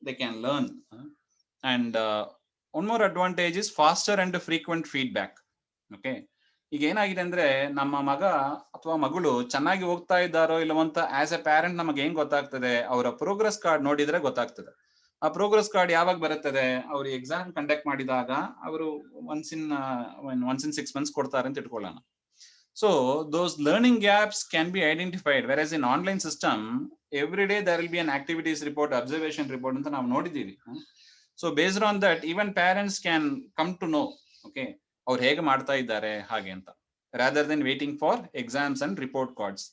they can learn. And one more advantage is faster and frequent feedback. Okay, ಈಗ ಏನಾಗಿದೆ ಅಂದ್ರೆ ನಮ್ಮ ಮಗ ಅಥವಾ ಮಗಳು ಚೆನ್ನಾಗಿ ಹೋಗ್ತಾ ಇದ್ದಾರೋ ಇಲ್ಲವಂತ ಆಸ್ ಎ ಪ್ಯಾರೆಂಟ್ ನಮಗೆ ಹೆಂಗ್ ಗೊತ್ತಾಗ್ತದೆ, ಅವರ ಪ್ರೋಗ್ರೆಸ್ ಕಾರ್ಡ್ ನೋಡಿದ್ರೆ ಗೊತ್ತಾಗ್ತದೆ. ಆ ಪ್ರೋಗ್ರೆಸ್ ಕಾರ್ಡ್ ಯಾವಾಗ ಬರುತ್ತದೆ, ಅವರು ಎಕ್ಸಾಮ್ ಕಂಡಕ್ಟ್ ಮಾಡಿದಾಗ ಅವರು ಒನ್ಸ್ ಇನ್ 6 months ಕೊಡ್ತಾರೆ ಅಂತ ಇಟ್ಕೊಳ್ಳೋಣ. So those learning gaps can be identified. Versus in online system every day there will be an activities report, observation report ಅಂತ ನಾವು ನೋಡಿದ್ದೀವಿ. So based on that even parents can come to know, okay, ಅವ್ರು ಹೇಗೆ ಮಾಡ್ತಾ ಇದ್ದಾರೆ ಹಾಗೆ ಅಂತ, rather than waiting for exams and report cards.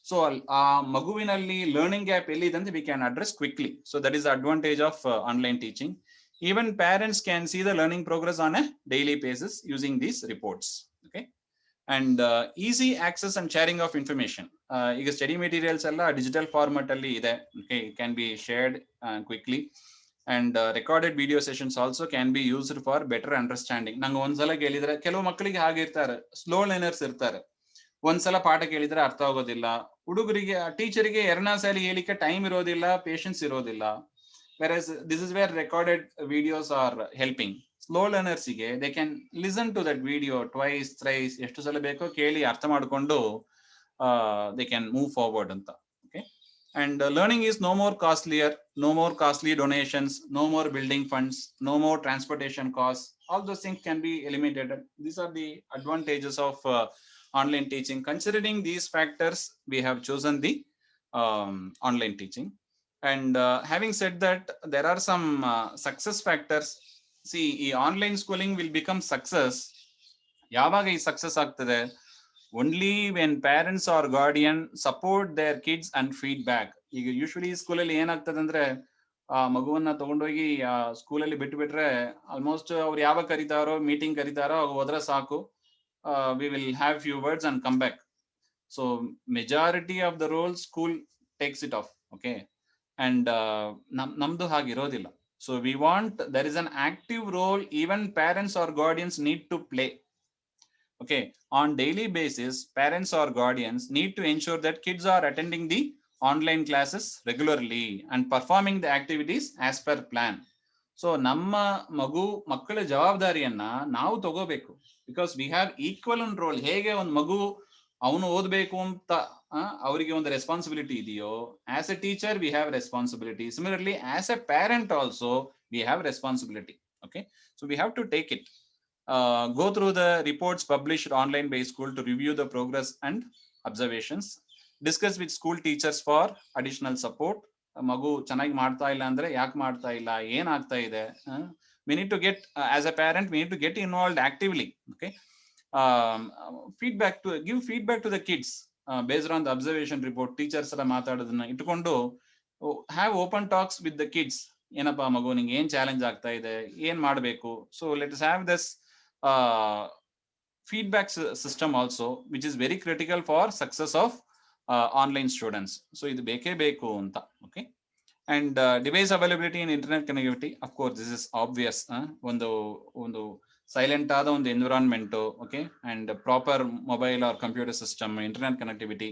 So ಆ ಮಗುವಿನಲ್ಲಿ ಲರ್ನಿಂಗ್ ಗ್ಯಾಪ್ ಎಲ್ಲಿದೆ ಅಂತ we can address quickly. So that is the advantage of online teaching. Even parents can see the learning progress on A daily basis using these reports. Okay, and easy access and sharing of information. ಈಗ ಸ್ಟಡಿ ಮೆಟೀರಿಯಲ್ಸ್ ಎಲ್ಲ ಡಿಜಿಟಲ್ ಫಾರ್ಮೆಟ್ ಅಲ್ಲಿ ಇದೆ. Okay, it can be shared quickly, and recorded video sessions also can be used for better understanding. ನಂಗೆ ಒಂದ್ಸಲ ಕೇಳಿದ್ರೆ, ಕೆಲವು ಮಕ್ಕಳಿಗೆ ಹಾಗೆ ಇರ್ತಾರೆ, ಸ್ಲೋ ಲರ್ನರ್ಸ್ ಇರ್ತಾರೆ, ಒಂದ್ಸಲ ಪಾಠ ಕೇಳಿದ್ರೆ ಅರ್ಥ ಆಗೋದಿಲ್ಲ. ಹುಡುಗರಿಗೆ, ಟೀಚರಿಗೆ ಎರಡನೇ ಸಲ ಹೇಳಿಕೆ ಟೈಮ್ ಇರೋದಿಲ್ಲ, ಪೇಷನ್ಸ್ ಇರೋದಿಲ್ಲ. whereas this is where recorded videos are helping. Slow learners ಗೆ they can listen to that video twice, thrice, ಎಷ್ಟು ಸಲ ಬೇಕೋ ಕೇಳಿ ಅರ್ಥ ಮಾಡಿಕೊಂಡು they can move forward ಅಂತ. Okay, and learning is no more costlier, no more costly donations, no more building funds, no more transportation costs. All those things can be eliminated. These are the advantages of online teaching. Considering these factors, we have chosen the online teaching. And having said that, there are some success factors. See, online schooling will become success. ಯಾವಾಗ ಈ ಸಕ್ಸಸ್ ಆಗ್ತದೆ? only when parents or guardian support their kids and feedback. ಈಗ ಯೂಶುವಲಿ ಸ್ಕೂಲಲ್ಲಿ ಏನಾಗ್ತದೆ ಅಂದ್ರೆ, ಮಗುವನ್ನ ತಗೊಂಡೋಗಿ ಸ್ಕೂಲಲ್ಲಿ ಬಿಟ್ಟು ಬಿಟ್ರೆ ಆಲ್ಮೋಸ್ಟ್ ಅವ್ರು ಯಾವಾಗ ಕರೀತಾರೋ, ಮೀಟಿಂಗ್ ಕರೀತಾರೋ ಹೋದ್ರೆ ಸಾಕು, we will have few words and come back. So majority of the role school takes it off. Okay, and ನಮ್ದು ಹಾಗಿರೋದಿಲ್ಲ. So we want, there is an active role even parents or guardians need to play. Okay, on daily basis, parents or guardians need to ensure that kids are attending the online classes regularly and performing the activities as per plan. So ನಮ್ಮ ಮಕ್ಕಳ ಜವಾಬ್ದಾರಿಯನ್ನ ನಾವು ತಗೋಬೇಕು, because we have equal role. ಹೇಗೆ ಒಂದು ಮಗು ಅವನು ಓದಬೇಕು ಅಂತ ಅವರಿಗೆ ಒಂದು ರೆಸ್ಪಾನ್ಸಿಬಿಲಿಟಿ ಇದೆಯೋ, as A teacher we have responsibility. Similarly, as a parent also we have responsibility. Okay, so we have to take it. Go through the reports published online by school to review the progress and observations. Discuss with school teachers for additional support. ಮಗು ಚೆನ್ನಾಗಿ ಮಾಡ್ತಾ ಇಲ್ಲ ಅಂದ್ರೆ ಯಾಕೆ ಮಾಡ್ತಾ ಇಲ್ಲ, ಏನಾಗ್ತಾ ಇದೆ, we need to get, as a parent we need to get involved actively. Okay, feedback, to give feedback to the kids based on the observation report. Teachers ಎಲ್ಲ ಮಾತಾಡೋದನ್ನ ಇಟ್ಕೊಂಡು have open talks with the kids. ಏನಪ್ಪಾ ಮಗು, ನಿಂಗೆ ಏನ್ ಚಾಲೆಂಜ್ ಆಗ್ತಾ ಇದೆ, ಏನ್ ಮಾಡಬೇಕು. So let us have this feedback system also, which is very critical for success of online students. So idu beke beku anta. Okay, and device availability and internet connectivity, of course this is obvious. ಒಂದು ಸೈಲೆಂಟ್ ಆದ ಒಂದು environment. Okay, and proper mobile or computer system, internet connectivity.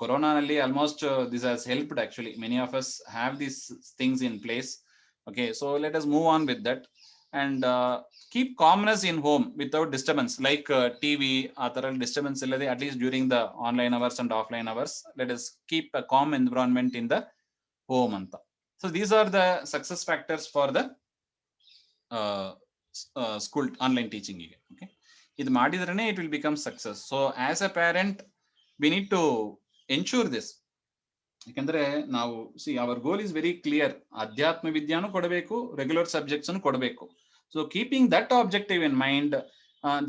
ಕೊರೋನಾನಲ್ಲಿ almost this has helped actually. Many of us have these things in place. Okay, so let us move on with that. And keep calmness in home without disturbance, like TV ಆ ತರ disturbance illade, at least during the online hours and offline hours, let us keep a calm environment in the home anta. So these are the success factors for the school online teaching ige. Okay, idu ಮಾಡಿದ್ರೇನೆ it will become success. So as a parent we need to ensure this. ಯಾಕಂದ್ರೆ ನಾವು our goal is very clear. ಅಧ್ಯಾತ್ಮ ವಿದ್ಯಾನು ಕೊಡಬೇಕು, ರೆಗ್ಯುಲರ್ ಸಬ್ಜೆಕ್ಟ್ಸ್ ಅನ್ನು ಕೊಡಬೇಕು. So keeping that objective in mind,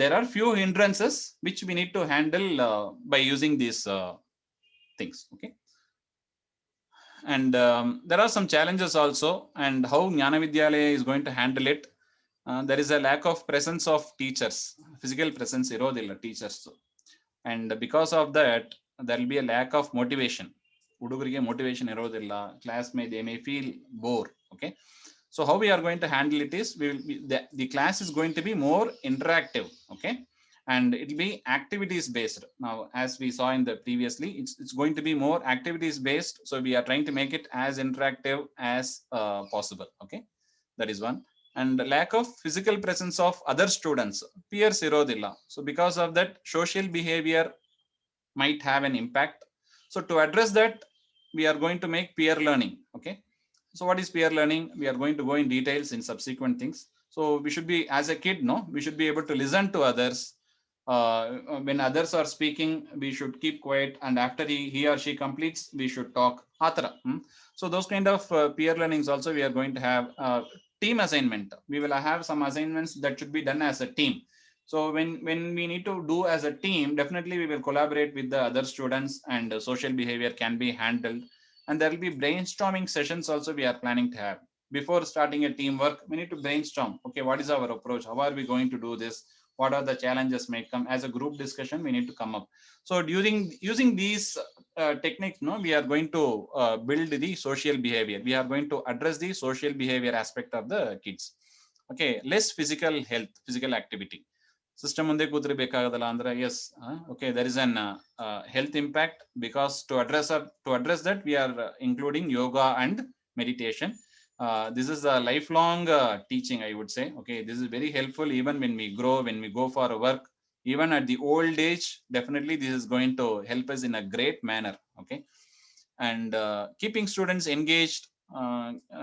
there are few hindrances which we need to handle by using these things. Okay, and there are some challenges also, and how Jnana Vidyalaya is going to handle it. There is a lack of presence of teachers, physical presence irodilla teachers, and because of that there will be a lack of motivation. ಹುಡುಗರಿಗೆ motivation ಇರೋದಿಲ್ಲ, class they may feel bored. Okay, so how we are going to handle it is, we will be, the class is going to be more interactive. Okay, and it will be activities based. Now as we saw in the previously, it's going to be more activities based. So we are trying to make it as interactive as possible. Okay, that is one. And lack of physical presence of other students, peers irodilla. So because of that, social behavior might have an impact. So to address that, we are going to make peer learning. Okay, so what is peer learning? We are going to go in details in subsequent things. So we should be, as a kid, we should be able to listen to others. When others are speaking, we should keep quiet, and after he or she completes, we should talk. So those kind of peer learnings also we are going to have. Team assignment, we will have some assignments that should be done as a team. So when we need to do as a team, definitely we will collaborate with the other students, and social behavior can be handled. And there will be brainstorming sessions also we are planning to have. Before starting a teamwork, we need to brainstorm. Okay, what is our approach? How are we going to do this? what are the challenges may come. As a group discussion, we need to come up. So using these techniques, no, we are going to build the social behavior. We are going to address the social behavior aspect of the kids. Okay, less physical health, physical activity. System ಮುಂದೆ ಕೂತ್ರೆ ಬೇಕಾಗದಲ್ಲ ಅಂದ್ರೆ yes, okay, there is an health impact, because to address that we are including yoga and meditation. This is a lifelong teaching, I would say. Okay, this is very helpful even when we grow, when we go for work, even at the old age. Definitely this is going to help us in a great manner. Okay, and keeping students engaged.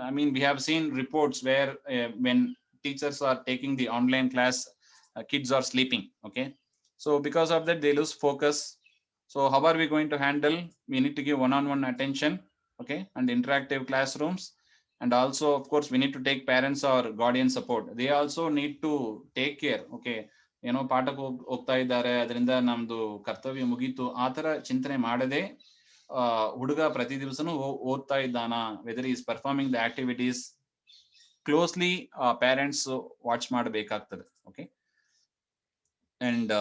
I mean, we have seen reports where when teachers are taking the online class, kids are sleeping. Okay, so because of that they lose focus. So how are we going to handle? We need to give one-on-one attention, okay, and interactive classrooms. And also, of course, we need to take parents or guardian support. They also need to take care. Okay, ಏನೋ ಪಾಠಕ್ಕೆ ಹೋಗ್ತಾ ಇದ್ದಾರೆ, ಅದರಿಂದ ನಮ್ದು ಕರ್ತವ್ಯ ಮುಗೀತು, ಆ ತರ ಚಿಂತನೆ ಮಾಡದೆ ಹುಡುಗ ಪ್ರತಿ ದಿವಸನೂ ಓದ್ತಾ ಇದ್ದಾನ, whether is performing the activities, closely parents watch ಮಾಡಬೇಕಾಗ್ತದೆ. Okay, and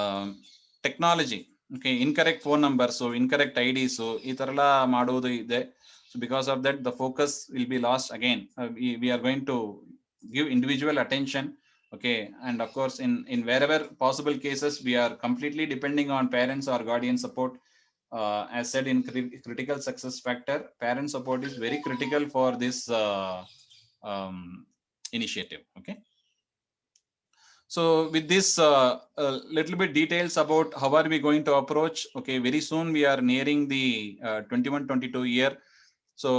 technology, okay, incorrect phone numbers, incorrect IDs, ಈ ತರ ಎಲ್ಲ ಮಾಡುವುದು ಇದೆ. So because of that, the focus will be lost again. We are going to give individual attention. Okay, and of course, in wherever possible cases, we are completely depending on parents or guardian support. As said in critical success factor, parent support is very critical for this initiative. Okay, so with this little bit details about how are we going to approach. Okay, very soon we are nearing the 21-22 year. So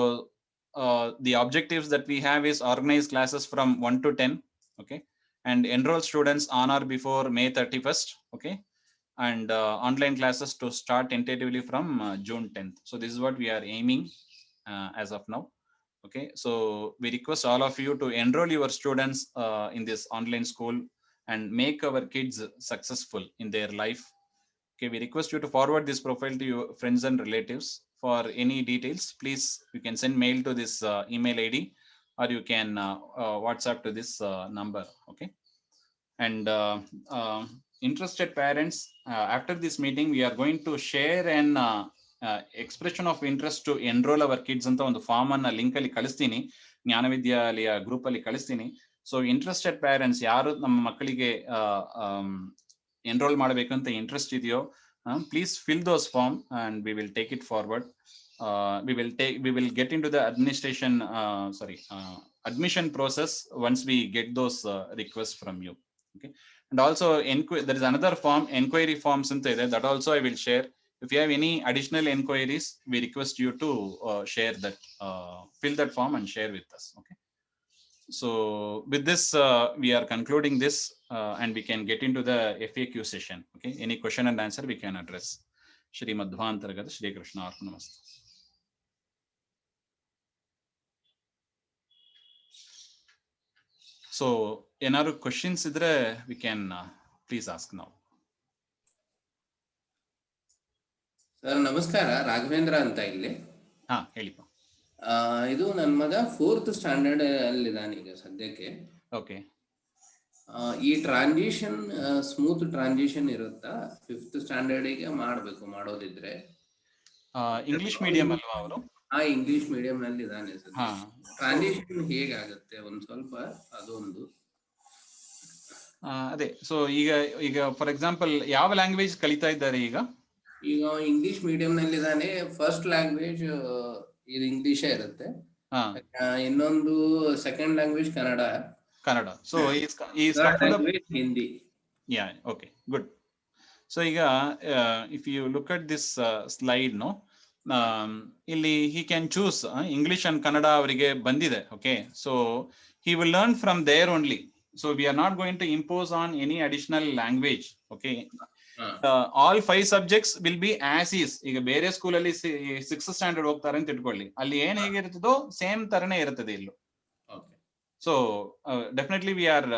the objectives that we have is organize classes from 1 to 10, okay, and enroll students on or before May 31st, okay, and online classes to start tentatively from June 10th. So this is what we are aiming as of now. Okay, so we request all of you to enroll your students in this online school and make our kids successful in their life. Okay, we request you to forward this profile to your friends and relatives. For any details, please, you can send mail to this email ID, or you can WhatsApp to this number. Okay, and interested parents, after this meeting, we are going to share an expression of interest to enroll our kids ಅಂತ ಒಂದು ಫಾರ್ಮ್ ಅನ್ನ ಲಿಂಕ್ ಅಲ್ಲಿ ಕಳಿಸ್ತೀನಿ, ಜ್ಞಾನವಿದ್ಯಾಲಯ ಗ್ರೂಪ್ ಅಲ್ಲಿ ಕಳಿಸ್ತೀನಿ. ಸೊ ಇಂಟ್ರೆಸ್ಟೆಡ್ ಪೇರೆಂಟ್ಸ್ ಯಾರು ನಮ್ಮ ಮಕ್ಕಳಿಗೆ ಎನ್ರೋಲ್ ಮಾಡಬೇಕು ಅಂತ ಇಂಟ್ರೆಸ್ಟ್ ಇದೆಯೋ, please fill those form and we will take it forward. We will get into the admission process once we get those requests from you. Okay, and also there is another form, enquiry forms anta ide, that also I will share. If you have any additional enquiries, we request you to share that, fill that form and share with us. Okay, so with this we are concluding this and we can get into the FAQ session. Okay, any question and answer we can address. Shri Madhvantaraga Shri Krishna Arpanamastu. So ಏನಾದ್ರು questions ಇದ್ರೆ we can please ask now. Sir ನಮಸ್ಕಾರ, ರಾಘವೇಂದ್ರ ಅಂತ ಇಲ್ಲಿ. ಹೇಳಿಪ್ಪ. ಇದು ನನ್ನ ಮಗ 4th ಸ್ಟ್ಯಾಂಡರ್ಡ್ ಅಲ್ಲಿದ್ದಾನೆ ಈಗ ಸದ್ಯಕ್ಕೆ. ಓಕೆ, ಈ ಟ್ರಾನ್ಸಿಷನ್ ಸ್ಮೂತ್ ಟ್ರಾನ್ಸಿಷನ್ ಇರುತ್ತಾ 5th ಸ್ಟ್ಯಾಂಡರ್ಡಿಗೆ ಮಾಡೋದಿದ್ರೆ? ಇಂಗ್ಲಿಷ್ ಮೀಡಿಯಂ ಅಲ್ವಾ ಅವರು? ಇಂಗ್ಲಿಷ್ ಮೀಡಿಯಂ ನಲ್ಲಿ ಇದ್ದಾನೆ ಸರ್. ಟ್ರಾನ್ಸಿಷನ್ ಹೇಗಾಗುತ್ತೆ ಒಂದ್ ಸ್ವಲ್ಪ ಅದೊಂದು. ಅದೇ, ಸೊ ಈಗ ಫಾರ್ ಎಕ್ಸಾಂಪಲ್ ಯಾವ ಲ್ಯಾಂಗ್ವೇಜ್ ಕಲಿತಾ ಇದ್ದಾರೆ ಈಗ? ಈಗ ಇಂಗ್ಲಿಷ್ ಮೀಡಿಯಂ ನಲ್ಲಿ ಇದ್ದಾನೆ. ಫಸ್ಟ್ ಲ್ಯಾಂಗ್ವೇಜ್ ಇದು ಇಂಗ್ಲಿಷೇ ಇರುತ್ತೆ, ಇನ್ನೊಂದು second language Kannada. So Hindi. Okay, good. So ಈಗ if you look at this slide, no, ಇಲ್ಲಿ he can choose English and Kannada ಅವರಿಗೆ ಬಂದಿದೆ. Okay, so he will learn from there only. So we are not going to impose on any additional language. Okay, all 5 subjects will be as is. ಈಗ ಬೇರೆ ಸ್ಕೂಲ್ ಅಲ್ಲಿ 6th ಸ್ಟ್ಯಾಂಡರ್ಡ್ ಹೋಗ್ತಾರೆ ಅಂತ ಇಟ್ಕೊಳ್ಳಿ, ಅಲ್ಲಿ ಏನ್ ಹೇಗಿರ್ತದೋ ಸೇಮ್ ತರನೇ ಇರ್ತದೆ ಇಲ್ಲೂ. So definitely we are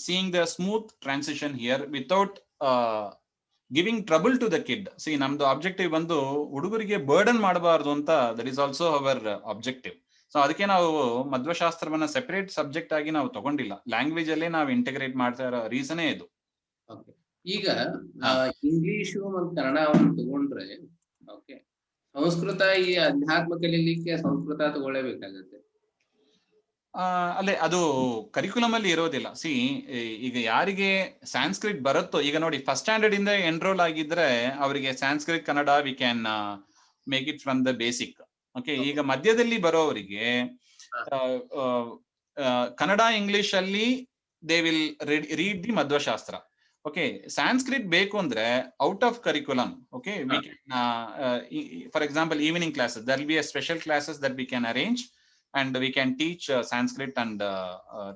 seeing the smooth transition here without giving trouble to the kid. See, ನಮ್ದು ಆಬ್ಜೆಕ್ಟಿವ್ ಬಂದು ಹುಡುಗರಿಗೆ ಬರ್ಡನ್ ಮಾಡಬಾರ್ದು ಅಂತ, that is also our objective. So ಅದಕ್ಕೆ ನಾವು ಮಧ್ವಶಾಸ್ತ್ರವನ್ನ ಸೆಪರೇಟ್ ಸಬ್ಜೆಕ್ಟ್ ಆಗಿ ನಾವು ತಗೊಂಡಿಲ್ಲ, ಲ್ಯಾಂಗ್ವೇಜ್ ಅಲ್ಲೇ ನಾವು ಇಂಟಿಗ್ರೇಟ್ ಮಾಡ್ತಾ ಇರೋ ರೀಸನೇ ಇದು. ಈಗ ಇಂಗ್ಲಿಷು ಮತ್ತು ಕನ್ನಡವನ್ನು ತಗೊಂಡ್ರೆ ಓಕೆ, ಸಂಸ್ಕೃತ ಈ ಅಧ್ಯಾತ್ಮ ಕಲೀಲಿಕ್ಕೆ ಸಂಸ್ಕೃತ ತಗೊಳ್ಳೇಬೇಕಾಗತ್ತೆ. ಅಲ್ಲೇ ಅದು ಕರಿಕ್ಯುಲಮ್ ಅಲ್ಲಿ ಇರೋದಿಲ್ಲ. ಸಿ, ಈಗ ಯಾರಿಗೆ ಸ್ಯಾನ್ಸ್ಕ್ರಿಟ್ ಬರುತ್ತೋ, ಈಗ ನೋಡಿ ಫಸ್ಟ್ ಸ್ಟ್ಯಾಂಡರ್ಡ್ ಇಂದ ಎನ್ರೋಲ್ ಆಗಿದ್ರೆ ಅವರಿಗೆ Sanskrit Kannada we can make it from the basic. Okay, ಈಗ ಮಧ್ಯದಲ್ಲಿ ಬರೋವರಿಗೆ ಕನ್ನಡ ಇಂಗ್ಲಿಷ್ ಅಲ್ಲಿ they will read the Madhvashastra. Okay, Sanskrit ಬೇಕು ಅಂದ್ರೆ out of curriculum. Okay, we can for example evening classes, there will be a special classes that we can arrange and we can teach Sanskrit and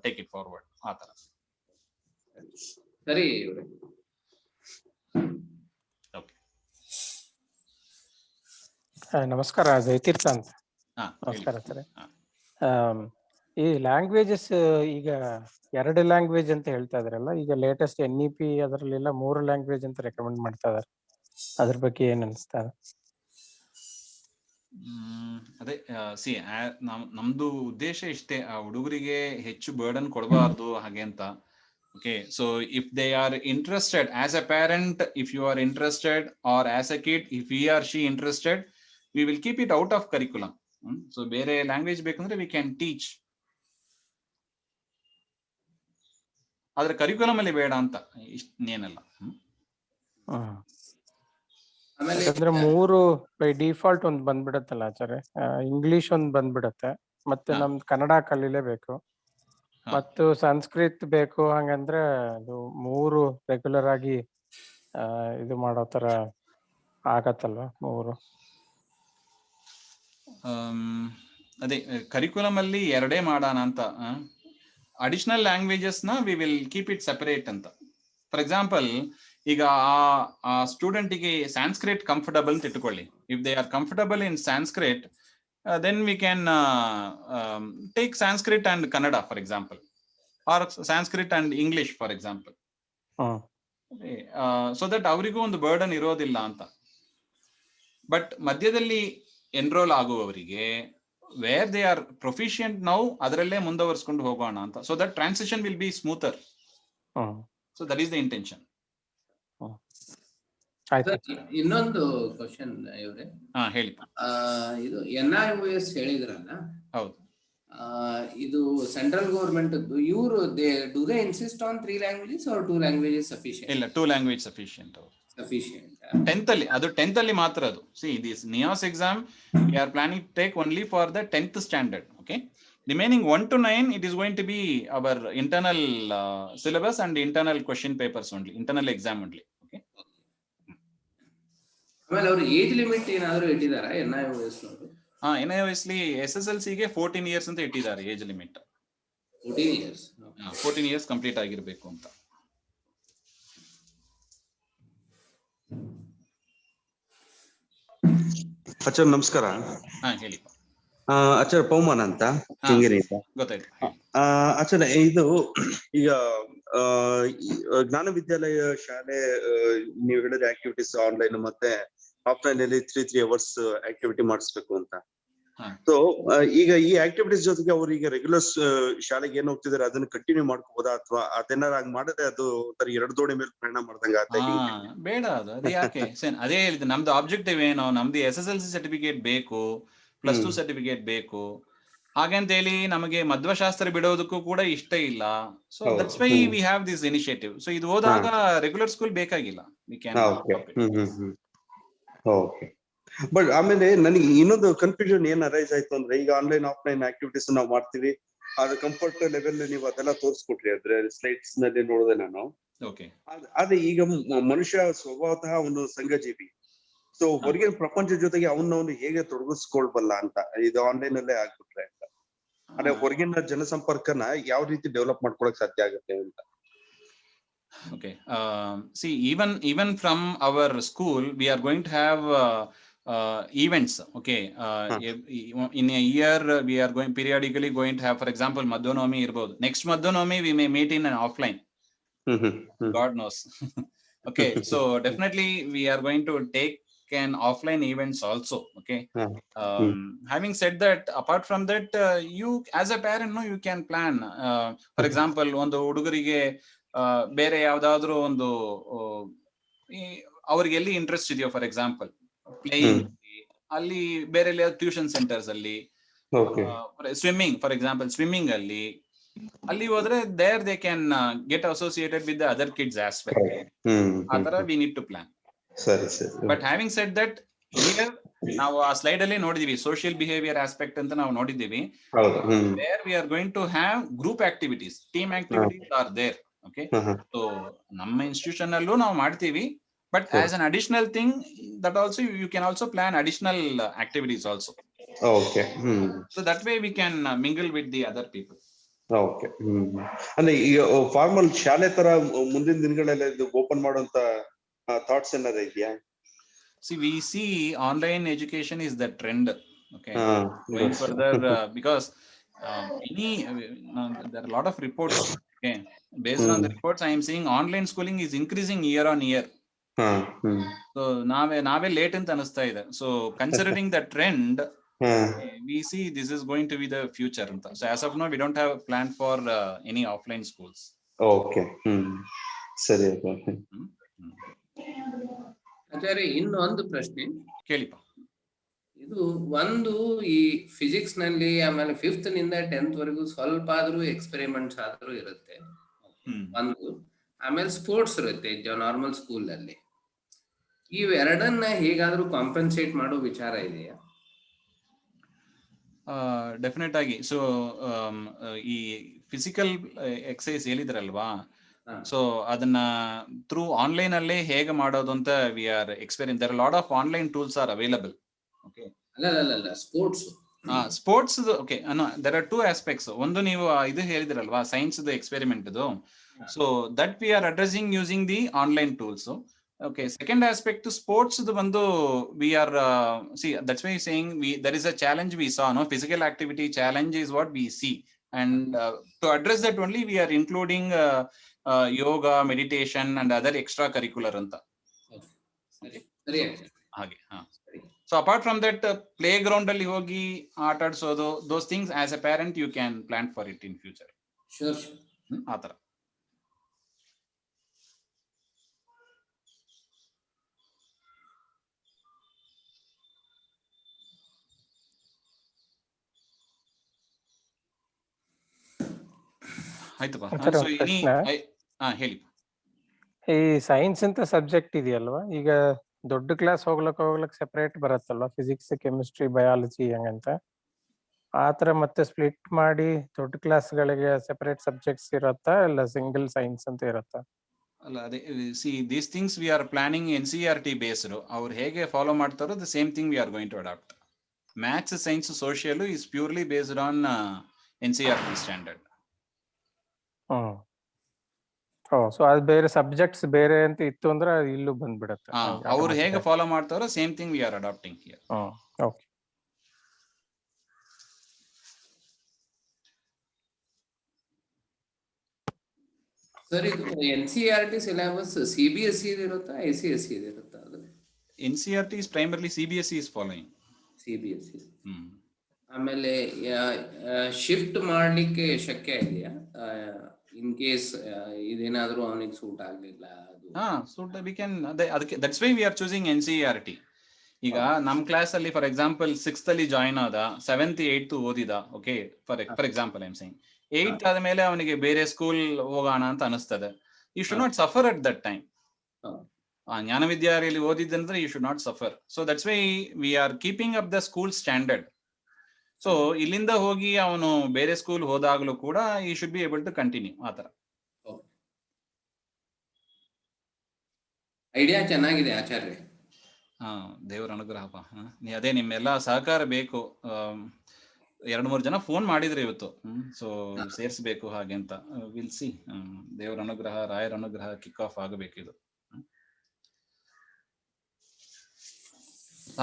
take it forward. ಆತರ. ಸರಿ. ಓಕೆ, ನಮಸ್ಕಾರ, ಜಯತೀರ್ಥ ಅಂತ. ನಮಸ್ಕಾರ ಸರ್. ಈ ಲ್ಯಾಂಗ್ವೇಜಸ್ ಈಗ 2 ಲ್ಯಾಂಗ್ವೇಜ್ ಅಂತ ಹೇಳ್ತಾ ಇದ್ರಲ್ಲ, ಈಗ ಲೇಟೆಸ್ಟ್ NEP ಅದರಲ್ಲೆಲ್ಲ 3 ಲ್ಯಾಂಗ್ವೇಜ್ ಅಂತ ರೆಕಮೆಂಡ್ ಮಾಡ್ತಾ ಇದಾರೆ. ಅದ್ರ ಬಗ್ಗೆ ಏನ್ ಅನಿಸ್ತಾ ಇದೆ? ಅದೇ ಸಿ, ನಮ್ದು ಉದ್ದೇಶ ಇಷ್ಟೇ, ಆ ಹುಡುಗರಿಗೆ ಹೆಚ್ಚು ಬರ್ಡನ್ ಕೊಡಬಾರ್ದು ಹಾಗೆ ಅಂತ. Okay, so if they are interested as a parent, if you are interested or as a kid, if he or she interested, we will keep it out of curriculum. So ಬೇರೆ ಲ್ಯಾಂಗ್ವೇಜ್ ಬೇಕಂದ್ರೆ ವಿ ಕ್ಯಾನ್ ಟೀಚ್, ಆದ್ರೆ ಕರಿಕ್ಯುಲಮ್ ಅಲ್ಲಿ ಬೇಡ ಅಂತ ಇನ್ನೇನಲ್ಲ. ಯಾಕಂದ್ರೆ 3 ಬೈ ಡಿಫಾಲ್ಟ್ ಒಂದ್ ಬಂದ್ಬಿಡತ್ತಲ್ಲ ಆಚಾರ್ಯ, ಇಂಗ್ಲಿಷ್ ಒಂದ್ ಬಂದ್ಬಿಡತ್ತೆ, ಮತ್ತೆ ನಮ್ದು ಕನ್ನಡ ಕಲೀಲೇಬೇಕು, ಮತ್ತು ಸಂಸ್ಕೃತ್ ಬೇಕು. ಹಂಗಂದ್ರೆ ಅದು 3 ರೆಗ್ಯುಲರ್ ಆಗಿ ಇದು ಮಾಡೋ ತರ ಆಗತ್ತಲ್ವಾ 3? ಅದೇ ಕರಿಕ್ಯುಲಮ್ ಅಲ್ಲಿ 2 ಮಾಡೋಣ ಅಂತ. ಅಡಿಷನಲ್ ಲ್ಯಾಂಗ್ವೇಜಸ್ ನ we will keep it separate ಅಂತ. ಫಾರ್ ಎಕ್ಸಾಂಪಲ್, ಈಗ ಆ ಸ್ಟೂಡೆಂಟ್ ಗೆ ಸ್ಯಾನ್ಸ್ಕ್ರಿಟ್ ಕಂಫರ್ಟಬಲ್ ಅಂತ ಇಟ್ಕೊಳ್ಳಿ. If they are comfortable in Sanskrit, then we can take Sanskrit and Kannada for example, or Sanskrit and English for example, so that ಅವರಿಗೂ ಒಂದು ಬರ್ಡನ್ ಇರೋದಿಲ್ಲ ಅಂತ. ಬಟ್ ಮಧ್ಯದಲ್ಲಿ ಎನ್ರೋಲ್ ಆಗುವವರಿಗೆ where they are proficient now, ಅದರಲ್ಲೇ ಮುಂದುವರಿಸಿಕೊಂಡು ಹೋಗೋಣ ಅಂತ. So that transition will be smoother. So that is the intention. ಇನ್ನೊಂದು ಕ್ವಶನ್ ಇವ್ರೆ, ಹೇಳಿ. ಇದು NIOS ಹೇಳಿದ್ರಲ್ಲ, ಹೌದು, ಇದು ಸೆಂಟ್ರಲ್ ಗವರ್ಮೆಂಟ್ ಇವರು do they insist on 3 languages R 2 languages sufficient? ಇಲ್ಲ, 2 ಲ್ಯಾಂಗ್ವೇಜ್ ಸಫಿಷಿಯಂಟ್. ಸಫಿಷಿಯಂಟ್ 10th ಅಲ್ಲಿ, ಅದು 10th ಅಲ್ಲಿ ಮಾತ್ರ ಅದು. C, this NIOS exam we are planning to take only for the 10th standard. Okay, remaining 1 to 9 it is going to be our internal syllabus and internal question papers only, internal exam only. Okay, ಆಮೇಲೆ ಅವರು ಏಜ್ ಲಿಮಿಟ್ ಏನಾದರೂ ಇಟ್ಟಿದಾರಾ NIOS ಅವರು? NIOS ಲಿ SSLC ಗೆ 14 years ಅಂತ ಇಟ್ಟಿದ್ದಾರೆ age limit. 14 years? 14 years complete ಆಗಿರಬೇಕು ಅಂತ. ಆಚಾರ್ಯ ನಮಸ್ಕಾರ. ಹೇಳಿ. ಆಚಾರ್ಯ ಪೌಮಾನ್ ಅಂತ ಕೆಂಗೇರಿಯಿಂದ. ಗೊತ್ತಾಯ್ತು. ಆಚಾರ್ಯ, ಇದು ಈಗ ಜ್ಞಾನ ವಿದ್ಯಾಲಯ ಶಾಲೆ ನೀವು ಹೇಳಿದ ಆಕ್ಟಿವಿಟೀಸ್ ಆನ್ಲೈನ್ ಮತ್ತೆ ಆಫ್ಲೈನ್ ಅಲ್ಲಿ 3 hours ಆಕ್ಟಿವಿಟಿ ಮಾಡಿಸ್ಬೇಕು ಅಂತ. ಸೊ ಈಗ ಈ ಆಕ್ಟಿವಿಟೀಸ್ ಜೊತೆಗೆ ಅವ್ರು ಈಗ ರೆಗ್ಯುಲರ್ ಶಾಲೆಗೆ ಏನ್ ಹೋಗ್ತಿದಾರೆ ಅದನ್ನ ಕಂಟಿನ್ಯೂ ಮಾಡ್ಕೋಬೋದಾ, ಅಥವಾ ಅದೆಲ್ಲ ಹಂಗ್ ಮಾಡಿದ್ರೆ ಅದು ತರ 2 ದೋಣಿ ಮೇಲೆ ಪ್ರಯಾಣ ಮಾಡ್ದಂಗ ಬೇಡ? ಅದು ಯಾಕೆ? ಅದೇ ಹೇಳಿದೆ, ನಮ್ದು ಆಬ್ಜೆಕ್ಟಿವ್ ಏನು, ನಮ್ದು SSLC ಸರ್ಟಿಫಿಕೇಟ್ ಬೇಕು, +2 ಸರ್ಟಿಫಿಕೇಟ್ ಬೇಕು. ಹಾಗಂತ ಹೇಳಿ ನಮಗೆ ಮಧ್ವಶಾಸ್ತ್ರ ಬಿಡೋದಕ್ಕೂ ಕೂಡ ಇಷ್ಟ ಇಲ್ಲ. So that's why we have this initiative. So ಇದು ಹೋದಾಗ ರೆಗ್ಯುಲರ್ ಸ್ಕೂಲ್ ಬೇಕಾಗಿಲ್ಲ. ಓಕೆ. ಬಟ್ ಆಮೇಲೆ ನನಗೆ ಇನ್ನೊಂದು ಕನ್ಫ್ಯೂಷನ್ ಏನ್ ಅರೈಸ್ ಆಯ್ತು ಅಂದ್ರೆ, ಈಗ ಆನ್ಲೈನ್ ಆಫ್ಲೈನ್ ಆಕ್ಟಿವಿಟೀಸ್ ನಾವು ಮಾಡ್ತೀವಿ, ಅದು ಕಂಫರ್ಟ್ ಲೆವೆಲ್ ನೀವು ಅದೆಲ್ಲ ತೋರಿಸ್ಕೊಟ್ರಿ ಅದ್ರ ಸ್ಲೈಡ್ಸ್ ನಲ್ಲಿ ನೋಡಿದೆ ನಾನು. ಅದೇ ಈಗ ಮನುಷ್ಯ ಸ್ವಭಾವತಃ ಒಂದು ಸಂಘಜೀವಿ. ಸೊ ಹೊರಗಿನ ಪ್ರಪಂಚದ ಜೊತೆಗೆ ಅವನವನು ಹೇಗೆ ತೊಡಗಿಸ್ಕೊಳ್ಬಲ್ಲ ಅಂತ ಇದು ಆನ್ಲೈನ್ ಅಲ್ಲೇ ಆಗ್ಬಿಟ್ರೆ ಅಂತ. ಅದೇ ಹೊರಗಿನ ಜನಸಂಪರ್ಕನ ಯಾವ ರೀತಿ ಡೆವಲಪ್ ಮಾಡ್ಕೊಳಕ್ ಸಾಧ್ಯ ಆಗುತ್ತೆ ಅಂತ. Okay, see, even from our school we are going to have events. Okay, in a year we are periodically going to have, for example, Madhunavami irbodu. Next Madhunavami we may meet in an offline. God knows. Okay, so definitely we are going to take can offline events also. Okay. Hmm. Having said that, apart from that, you as a parent, no, you can plan. For example, ಒಂದು ಹುಡುಗರಿಗೆ ಬೇರೆ ಯಾವ್ದಾದ್ರು ಒಂದು ಅವ್ರಿಗೆ ಎಲ್ಲಿ ಇಂಟ್ರೆಸ್ಟ್ ಇದೆಯೋ, ಫಾರ್ ಎಕ್ಸಾಂಪಲ್ ಪ್ಲೇಯಿಂಗ್, ಅಲ್ಲಿ ಬೇರೆ ಟ್ಯೂಷನ್ ಸೆಂಟರ್ಸ್ ಅಲ್ಲಿ, ಸ್ವಿಮ್ಮಿಂಗ್ ಫಾರ್ ಎಕ್ಸಾಂಪಲ್, ಸ್ವಿಮ್ಮಿಂಗ್ ಅಲ್ಲಿ ಹೋದ್ರೆ there they can get associated with the other kids as well. ಆತರ we need to plan. ಸರಿ. But having said that, here ನಾವು ಆ ಸ್ಲೈಡ್ ಅಲ್ಲಿ ನೋಡಿದೀವಿ ಸೋಷಿಯಲ್ ಬಿಹೇವಿಯರ್ ಆಸ್ಪೆಕ್ಟ್ ಅಂತ ನಾವು ನೋಡಿದ್ದೀವಿ. There we are going to have group activities, team activities are there. Okay. So ನಮ್ಮ ಇನ್ಸ್ಟಿಟ್ಯೂಷನ್ ಅಲ್ಲೂ ನಾವು ಮಾಡ್ತೀವಿ. But as an additional thing, that also you can also plan additional activities also. Okay. So that way we can mingle with the other people. Okay. ಅಂದ್ರೆ ಈ ಫಾರ್ಮಲ್ ಶಾಲೆ ತರ ಮುಂದಿನ ದಿನಗಳೆಲ್ಲ ಇದು ಓಪನ್ ಮಾಡುವಂತ ಥಾಟ್ಸ್ ಏನಾರ ಇದೆಯಾ? See, we see online education is the trend. Okay. Going further, because there are a lot of reports. Okay. Based on the reports, I am seeing online schooling is increasing year on year. So ನಾವೇ ಲೇಟ್ ಅಂತ ಅನಿಸ್ತಾ ಇದೆ. So considering the trend, we see this is going to be the future. So as of now, we don't have a plan for any offline schools. Okay. ಸರಿ. ಆಚಾರ್ಯ, ಇನ್ನೊಂದು ಪ್ರಶ್ನೆ ಕೇಳಿಪ್ಪ. ಇದು ಒಂದು, ಈ ಫಿಸಿಕ್ಸ್ ನಲ್ಲಿ ಆಮೇಲೆ 5th ನಿಂದ 10th ವರೆಗೂ ಸ್ವಲ್ಪ ಆದ್ರೂ ಎಕ್ಸ್ಪೆರಿಮೆಂಟ್ಸ್ ಆದ್ರೂ ಇರುತ್ತೆ ಒಂದು, ಆಮೇಲೆ ಸ್ಪೋರ್ಟ್ಸ್ ಇರುತ್ತೆ ನಾರ್ಮಲ್ ಸ್ಕೂಲ್ ಅಲ್ಲಿ. ಇವೆರಡನ್ನ ಹೇಗಾದ್ರೂ ಕಾಂಪನ್ಸೇಟ್ ಮಾಡೋ ವಿಚಾರ ಇದೆಯಾ? ಡೆಫಿನೆಟ್ ಆಗಿ. ಸೊ ಈ ಫಿಸಿಕಲ್ ಎಕ್ಸಸೈಸ್ ಹೇಳಿದ್ರಲ್ವಾ, ಸೊ ಅದನ್ನ ಥ್ರೂ ಆನ್ಲೈನ್ ಅಲ್ಲೇ ಹೇಗೆ ಮಾಡೋದು ಅಂತ we are experiment. There lot of online tools are available. Okay. ಅಲ್ಲ sports. Sports okay, there are 2 aspects. ಒಂದು ನೀವು ಇದು ಹೇಳಿದ್ರಲ್ವಾ ಸೈನ್ಸ್ ಎಕ್ಸ್ಪೆರಿಮೆಂಟ್ ಇದು, so that we are addressing using the online tools. Okay, second aspect, sports ಬಂದು we are see, that's why saying there is a challenge we saw, no, physical activity challenge is what we see, and to address that only we are including yoga, meditation and other extra curricular anta. ಸರಿ ಹಾಗೆ. So apart from that, playground ಅಲ್ಲಿ ಹೋಗಿ ಆಟ ಆಡಿಸೋದು, those things as a parent you can plan for it in future. Sure. ಆತರ. ಹೇಳಿ. ಈ ಸೈನ್ಸ್ ಅಂತ ಸಬ್ಜೆಕ್ಟ್ ಇದೆಯಲ್ವಾ, ಈಗ ದೊಡ್ಡ ಕ್ಲಾಸ್ ಹೋಗ್ಲಕ್ ಸೆಪರೇಟ್ ಬರತ್ತಲ್ವಾ, ಫಿಸಿಕ್ಸ್, ಕೆಮಿಸ್ಟ್ರಿ, ಬಯಾಲಜಿ ಹಂಗಂತ. ಆತರ ಮತ್ತೆ ಸ್ಪ್ಲಿಟ್ ಮಾಡಿ ದೊಡ್ಡ ಕ್ಲಾಸ್ಗಳಿಗೆ ಸೆಪರೇಟ್ ಸಬ್ಜೆಕ್ಟ್ಸ್ ಇರತ್ತಾ, ಇಲ್ಲ ಸಿಂಗಲ್ ಸೈನ್ಸ್ ಅಂತ ಇರತ್ತಾ? ಅಲ್ಲ, ಅದೇ see these things we are planning NCERT based. ಅವ್ರು ಹೇಗೆ ಫಾಲೋ ಮಾಡ್ತಾರೋ the same thing we are going to adapt. Maths, science, social is purely based on NCERT standard. So ಅದು ಬೇರೆ ಸಬ್ಜೆಕ್ಟ್ಸ್ ಬೇರೆ ಅಂತ ಇತ್ತು ಅಂದ್ರೆ ಇಲ್ಲೂ ಬಂದ್ಬಿಡುತ್ತೆ. ಅವ್ರು ಹೇಗೆ ಫಾಲೋ ಮಾಡ್ತಾರೋ same thing we R adapting here. Okay. Sir, ಇದು NCERT ಸಿಲೆಬಸ್ CBSE ಇರುತ್ತಾ, ICSE ಇರುತ್ತಾ? ಅದು NCERT is primarily CBSE is following. CBSE. ಆಮೇಲೆ ಶಿಫ್ಟ್ ಮಾಡ್ಲಿಕ್ಕೆ ಶಕ್ಯ ಇದೆಯಾ ಇನ್ ಕೇಸ್ ಇದೇನಾದ್ರೂ ಅವನಿಗೆ ಸೂಟ್ ಆಗ್ಲಿಲ್ಲ? ಸೂಟ್ ವಿ ಕ್ಯಾನ್, ಅದಕ್ಕೆ that's why we are choosing NCERT. ಈಗ ನಮ್ ಕ್ಲಾಸ್ ಅಲ್ಲಿ ಫಾರ್ ಎಕ್ಸಾಂಪಲ್ 6th ಅಲ್ಲಿ ಜಾಯಿನ್ ಆದ, 7th 8th ಓದಿದ. Okay, for example I am saying 8th ಆದ್ಮೇಲೆ ಅವನಿಗೆ ಬೇರೆ ಸ್ಕೂಲ್ ಹೋಗೋಣ ಅಂತ ಅನಿಸ್ತದೆ. You should not suffer at that time. Jnana ವಿದ್ಯಾಲಯಲ್ಲಿ ಓದಿದ್ದಂದ್ರೆ you should not suffer. So that's why we are keeping up the school standard. So ಇಲ್ಲಿಂದ ಹೋಗಿ ಅವನು ಬೇರೆ ಸ್ಕೂಲ್ ಹೋದಾಗ್ಲೂ ಕೂಡ he should be able to continue. ಆತರ ಐಡಿಯಾ ಚೆನ್ನಾಗಿದೆ ಆಚಾರ್ಯ. ದೇವರ ಅನುಗ್ರಹಪ್ಪ. ಅದೇ ನಿಮ್ಮೆಲ್ಲ ಸಹಕಾರ ಬೇಕು. 2-3 ಜನ ಫೋನ್ ಮಾಡಿದ್ರು ಇವತ್ತು. ಸೊ ಸೇರ್ಸ್ಬೇಕು ಹಾಗೆ ಅಂತ. Will see. ದೇವರ ಅನುಗ್ರಹ, ರಾಯರ ಅನುಗ್ರಹ ಕಿಕ್ ಆಫ್ ಆಗಬೇಕಿದು.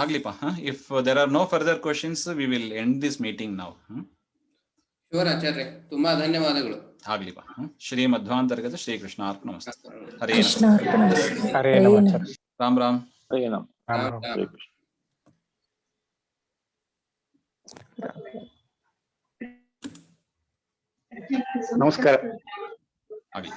ಆಗ್ಲಿಪ್ಪ. If there are no further questions we will end this meeting now. ಶುಭ ಆಚಾರ್ಯ, ತುಂಬಾ ಧನ್ಯವಾದಗಳು. ಆಗ್ಲಿಪ್ಪ. ಶ್ರೀ ಮಧ್ವಾಂತರ್ಗತ ಶ್ರೀ ಕೃಷ್ಣ ಅರ್ಪಣ ಮಸ್ತು. ಹರೇ ಹರೇ ನಮಃ. ರಾಮ್ ರಾಮ್. ಹರೇ ನಮಃ. ರಾಮ್ ರಾಮ್ ರಾಮ್. ರಾಮ್. ನಮಸ್ಕಾರ. ಆಗ್ಲಿ.